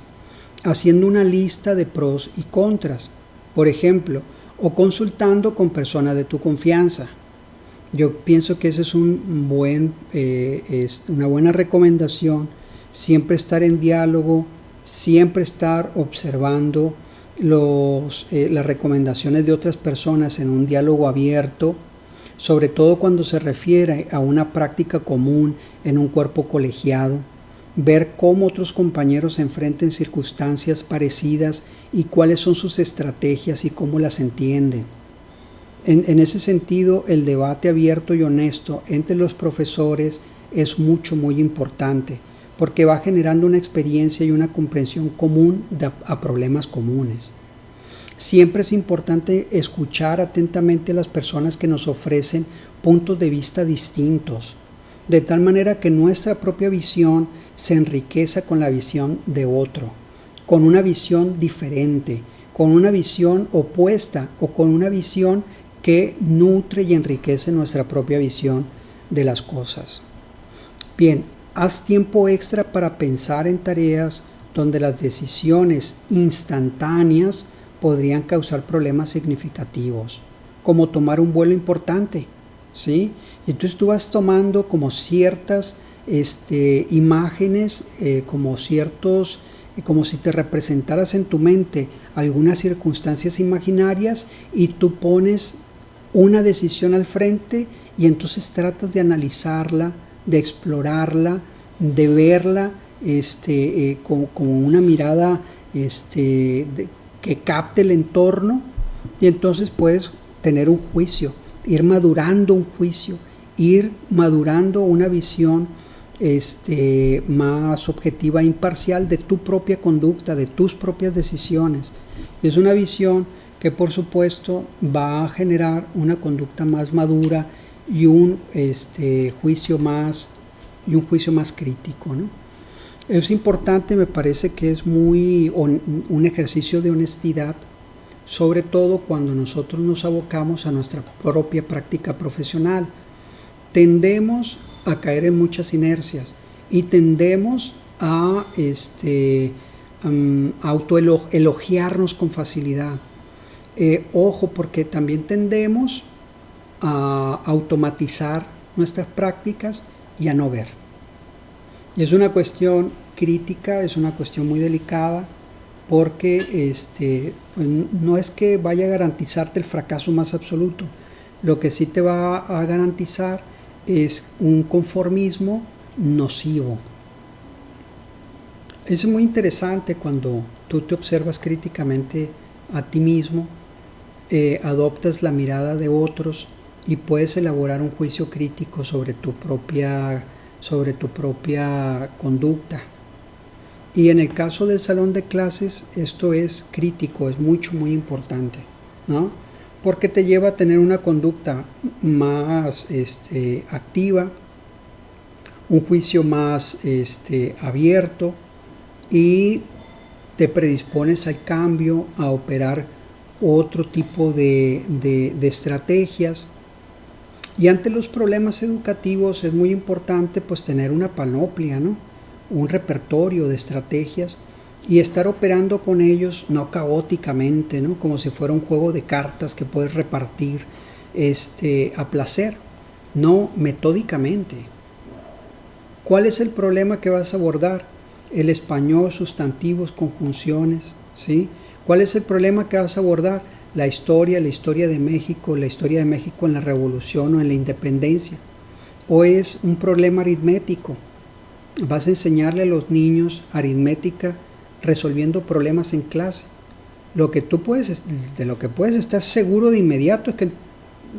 haciendo una lista de pros y contras, por ejemplo, o consultando con personas de tu confianza. Yo pienso que esa es una buena recomendación, siempre estar en diálogo, siempre estar observando las recomendaciones de otras personas en un diálogo abierto, sobre todo cuando se refiere a una práctica común en un cuerpo colegiado, ver cómo otros compañeros se enfrentan en circunstancias parecidas y cuáles son sus estrategias y cómo las entienden. En ese sentido, el debate abierto y honesto entre los profesores es muy importante, porque va generando una experiencia y una comprensión común a problemas comunes. Siempre es importante escuchar atentamente a las personas que nos ofrecen puntos de vista distintos, de tal manera que nuestra propia visión se enriqueza con la visión de otro, con una visión diferente, con una visión opuesta o con una visión que nutre y enriquece nuestra propia visión de las cosas. Bien, haz tiempo extra para pensar en tareas donde las decisiones instantáneas podrían causar problemas significativos, como tomar un vuelo importante, ¿sí? Y entonces tú vas tomando como ciertas imágenes, como si te representaras en tu mente algunas circunstancias imaginarias y tú pones una decisión al frente y entonces tratas de analizarla, de explorarla, de verla como una mirada que capte el entorno, y entonces puedes tener un juicio, ir madurando un juicio, ir madurando una visión más objetiva e imparcial de tu propia conducta, de tus propias decisiones. Y es una visión que por supuesto va a generar una conducta más madura y un juicio más crítico, ¿no? Es importante, me parece que es un ejercicio de honestidad, sobre todo cuando nosotros nos abocamos a nuestra propia práctica profesional. Tendemos a caer en muchas inercias y tendemos a autoelogiarnos con facilidad. Ojo, porque también tendemos a automatizar nuestras prácticas y a no ver. Y es una cuestión crítica, es una cuestión muy delicada, porque pues no es que vaya a garantizarte el fracaso más absoluto. Lo que sí te va a garantizar es un conformismo nocivo. Es muy interesante cuando tú te observas críticamente a ti mismo, adoptas la mirada de otros y puedes elaborar un juicio crítico sobre tu propia conducta. Y en el caso del salón de clases, esto es crítico, es muy importante, ¿no? Porque te lleva a tener una conducta más activa, un juicio más abierto, y te predispones al cambio, a operar otro tipo de estrategias. Y ante los problemas educativos es muy importante pues tener una panoplia, ¿no? Un repertorio de estrategias y estar operando con ellos no caóticamente, ¿no? Como si fuera un juego de cartas que puedes repartir a placer, no, metódicamente. ¿Cuál es el problema que vas a abordar? El español, sustantivos, conjunciones, ¿sí? ¿Cuál es el problema que vas a abordar? La historia de México en la Revolución o en la Independencia. ¿O es un problema aritmético? vas a enseñarle a los niños aritmética resolviendo problemas en clase. De lo que puedes estar seguro de inmediato es que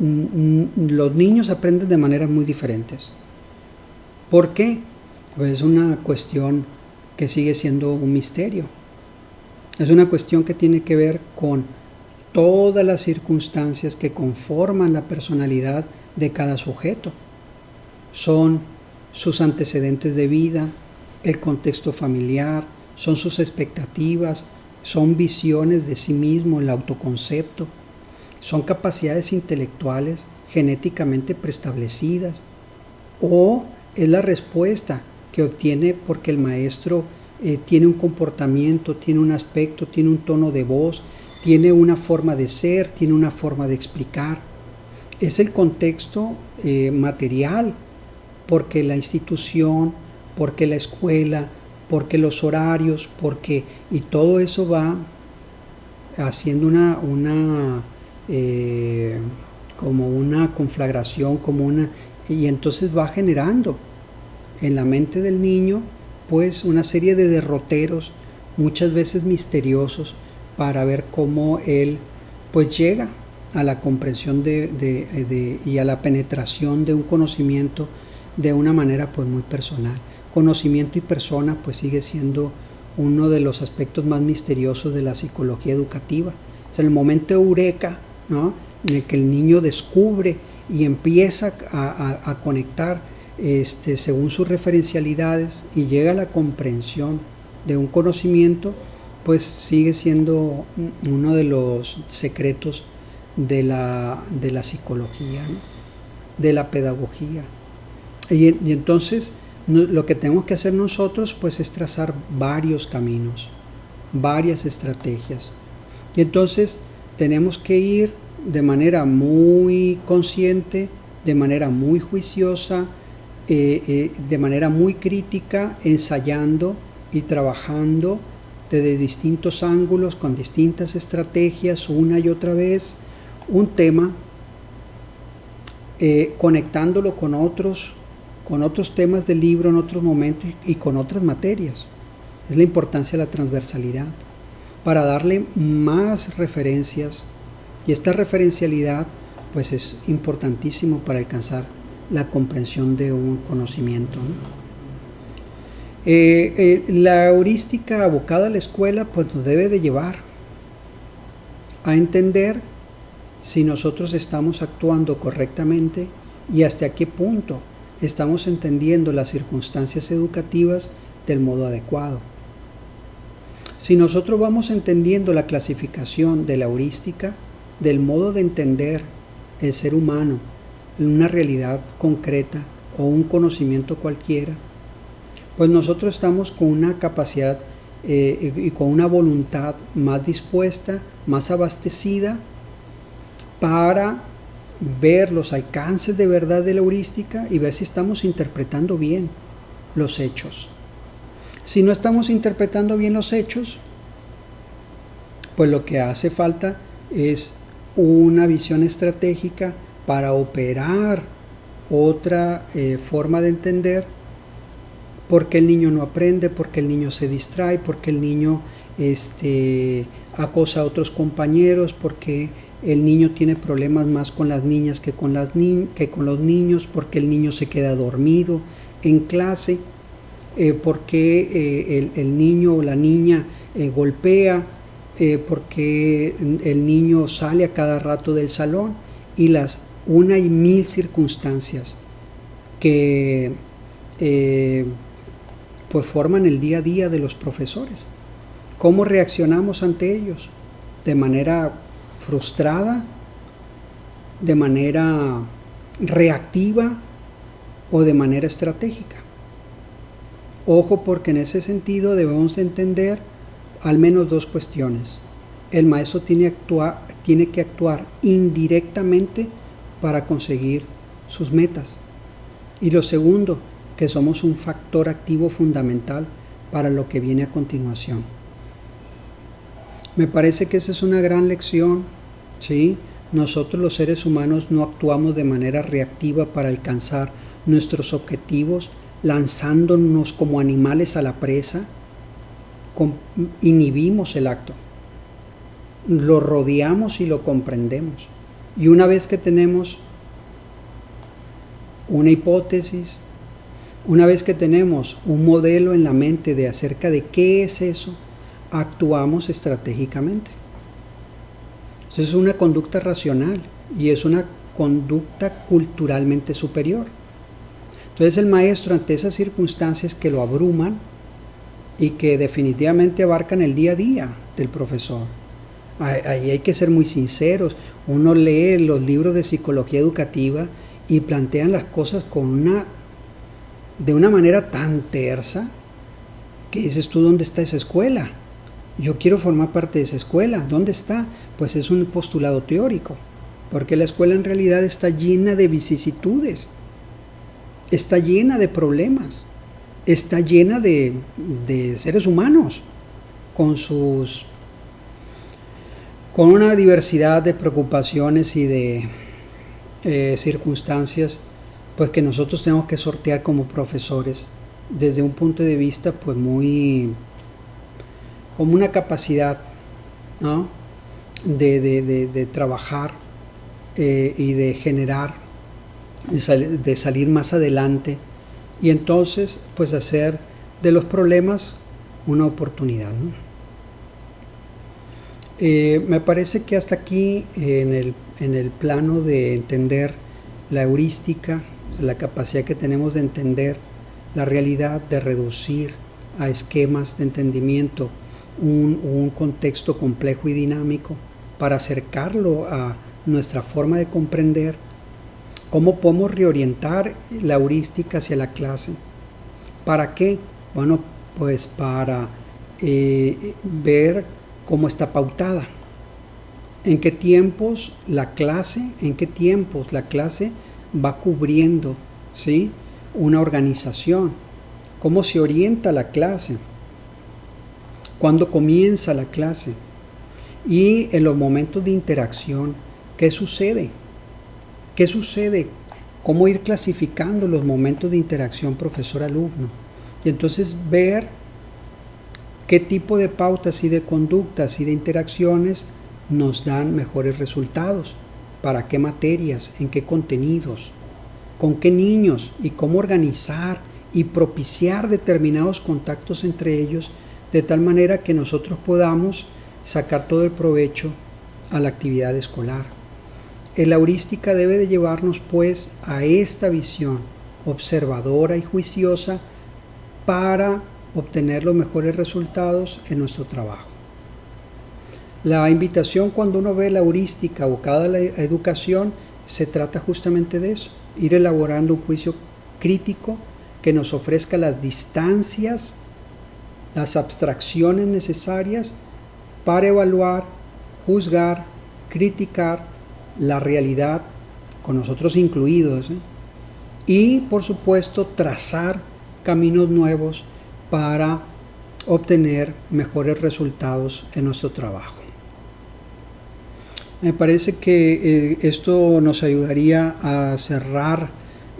los niños aprenden de maneras muy diferentes. ¿Por qué? Pues es una cuestión que sigue siendo un misterio. Es una cuestión que tiene que ver con todas las circunstancias que conforman la personalidad de cada sujeto. Son sus antecedentes de vida, el contexto familiar, son sus expectativas, son visiones de sí mismo, el autoconcepto, son capacidades intelectuales genéticamente preestablecidas, o es la respuesta que obtiene porque el maestro tiene un comportamiento, tiene un aspecto, tiene un tono de voz, tiene una forma de ser, tiene una forma de explicar. Es el contexto material, porque la institución, porque la escuela, porque los horarios, y todo eso va haciendo como una conflagración, y entonces va generando en la mente del niño pues una serie de derroteros, muchas veces misteriosos, para ver cómo él pues llega a la comprensión y a la penetración de un conocimiento de una manera pues muy personal. Conocimiento y persona pues sigue siendo uno de los aspectos más misteriosos de la psicología educativa. Es el momento eureka, ¿no?, en el que el niño descubre y empieza a conectar según sus referencialidades y llega a la comprensión de un conocimiento, pues sigue siendo uno de los secretos de la psicología, ¿no?, de la pedagogía. Y entonces lo que tenemos que hacer nosotros pues es trazar varios caminos, varias estrategias. Y entonces tenemos que ir de manera muy consciente, de manera muy juiciosa, de manera muy crítica, ensayando y trabajando desde distintos ángulos, con distintas estrategias, una y otra vez, un tema, conectándolo con otros temas del libro en otros momentos y con otras materias. Es la importancia de la transversalidad, para darle más referencias, y esta referencialidad pues es importantísimo para alcanzar la comprensión de un conocimiento, ¿no? La heurística abocada a la escuela pues nos debe de llevar a entender si nosotros estamos actuando correctamente y hasta qué punto estamos entendiendo las circunstancias educativas del modo adecuado. Si nosotros vamos entendiendo la clasificación de la heurística, del modo de entender el ser humano en una realidad concreta o un conocimiento cualquiera, pues nosotros estamos con una capacidad y con una voluntad más dispuesta, más abastecida para ver los alcances de verdad de la heurística y ver si estamos interpretando bien los hechos. Si no estamos interpretando bien los hechos, pues lo que hace falta es una visión estratégica para operar otra forma de entender por qué el niño no aprende, por qué el niño se distrae, por qué el niño acosa a otros compañeros, por qué el niño tiene problemas más con las niñas que con los niños, por qué el niño se queda dormido en clase, por qué el niño o la niña golpea, por qué el niño sale a cada rato del salón, y las una y mil circunstancias que pues forman el día a día de los profesores. ¿Cómo reaccionamos ante ellos? ¿De manera frustrada? ¿De manera reactiva? ¿O de manera estratégica? Ojo, porque en ese sentido debemos entender al menos dos cuestiones. El maestro tiene que actuar indirectamente para conseguir sus metas. Y lo segundo, que somos un factor activo fundamental para lo que viene a continuación. Me parece que esa es una gran lección, ¿sí? Nosotros los seres humanos no actuamos de manera reactiva para alcanzar nuestros objetivos lanzándonos como animales a la presa, inhibimos el acto, lo rodeamos y lo comprendemos. Y una vez que tenemos una hipótesis, una vez que tenemos un modelo en la mente de acerca de qué es eso, actuamos estratégicamente. Eso es una conducta racional y es una conducta culturalmente superior. Entonces el maestro, ante esas circunstancias que lo abruman y que definitivamente abarcan el día a día del profesor, ahí hay que ser muy sinceros. Uno lee los libros de psicología educativa y plantean las cosas de una manera tan tersa que dices tú, ¿dónde está esa escuela? Yo quiero formar parte de esa escuela. ¿Dónde está? Pues es un postulado teórico, porque la escuela en realidad está llena de vicisitudes, está llena de problemas, está llena de seres humanos con una diversidad de preocupaciones y de circunstancias, pues que nosotros tenemos que sortear como profesores desde un punto de vista pues como una capacidad, ¿no?, de trabajar y de generar, de salir más adelante y entonces pues hacer de los problemas una oportunidad, ¿no? Me parece que hasta aquí en el plano de entender la heurística, la capacidad que tenemos de entender la realidad, de reducir a esquemas de entendimiento un contexto complejo y dinámico para acercarlo a nuestra forma de comprender, cómo podemos reorientar la heurística hacia la clase. ¿Para qué? Bueno, pues para ver cómo está pautada, en qué tiempos la clase va cubriendo, ¿sí?, una organización, cómo se orienta la clase, cuándo comienza la clase y en los momentos de interacción, ¿qué sucede? ¿Qué sucede? ¿Cómo ir clasificando los momentos de interacción profesor-alumno? Y entonces ver qué tipo de pautas y de conductas y de interacciones nos dan mejores resultados, para qué materias, en qué contenidos, con qué niños y cómo organizar y propiciar determinados contactos entre ellos de tal manera que nosotros podamos sacar todo el provecho a la actividad escolar. La heurística debe de llevarnos pues a esta visión observadora y juiciosa para obtener los mejores resultados en nuestro trabajo. La invitación cuando uno ve la heurística abocada a la educación se trata justamente de eso, ir elaborando un juicio crítico que nos ofrezca las distancias, las abstracciones necesarias para evaluar, juzgar, criticar la realidad, con nosotros incluidos, y por supuesto trazar caminos nuevos para obtener mejores resultados en nuestro trabajo. Me parece que esto nos ayudaría a cerrar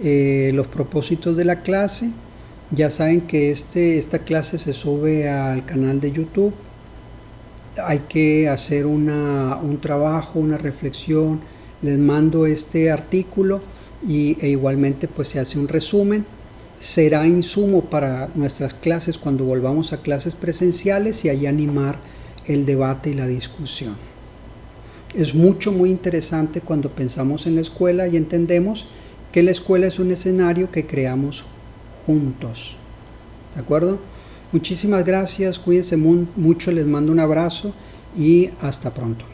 los propósitos de la clase. Ya saben que esta clase se sube al canal de YouTube. Hay que hacer un trabajo, una reflexión. Les mando este artículo e igualmente pues se hace un resumen. Será insumo para nuestras clases cuando volvamos a clases presenciales y ahí animar el debate y la discusión. Es muy interesante cuando pensamos en la escuela y entendemos que la escuela es un escenario que creamos juntos. ¿De acuerdo? Muchísimas gracias, cuídense mucho, les mando un abrazo y hasta pronto.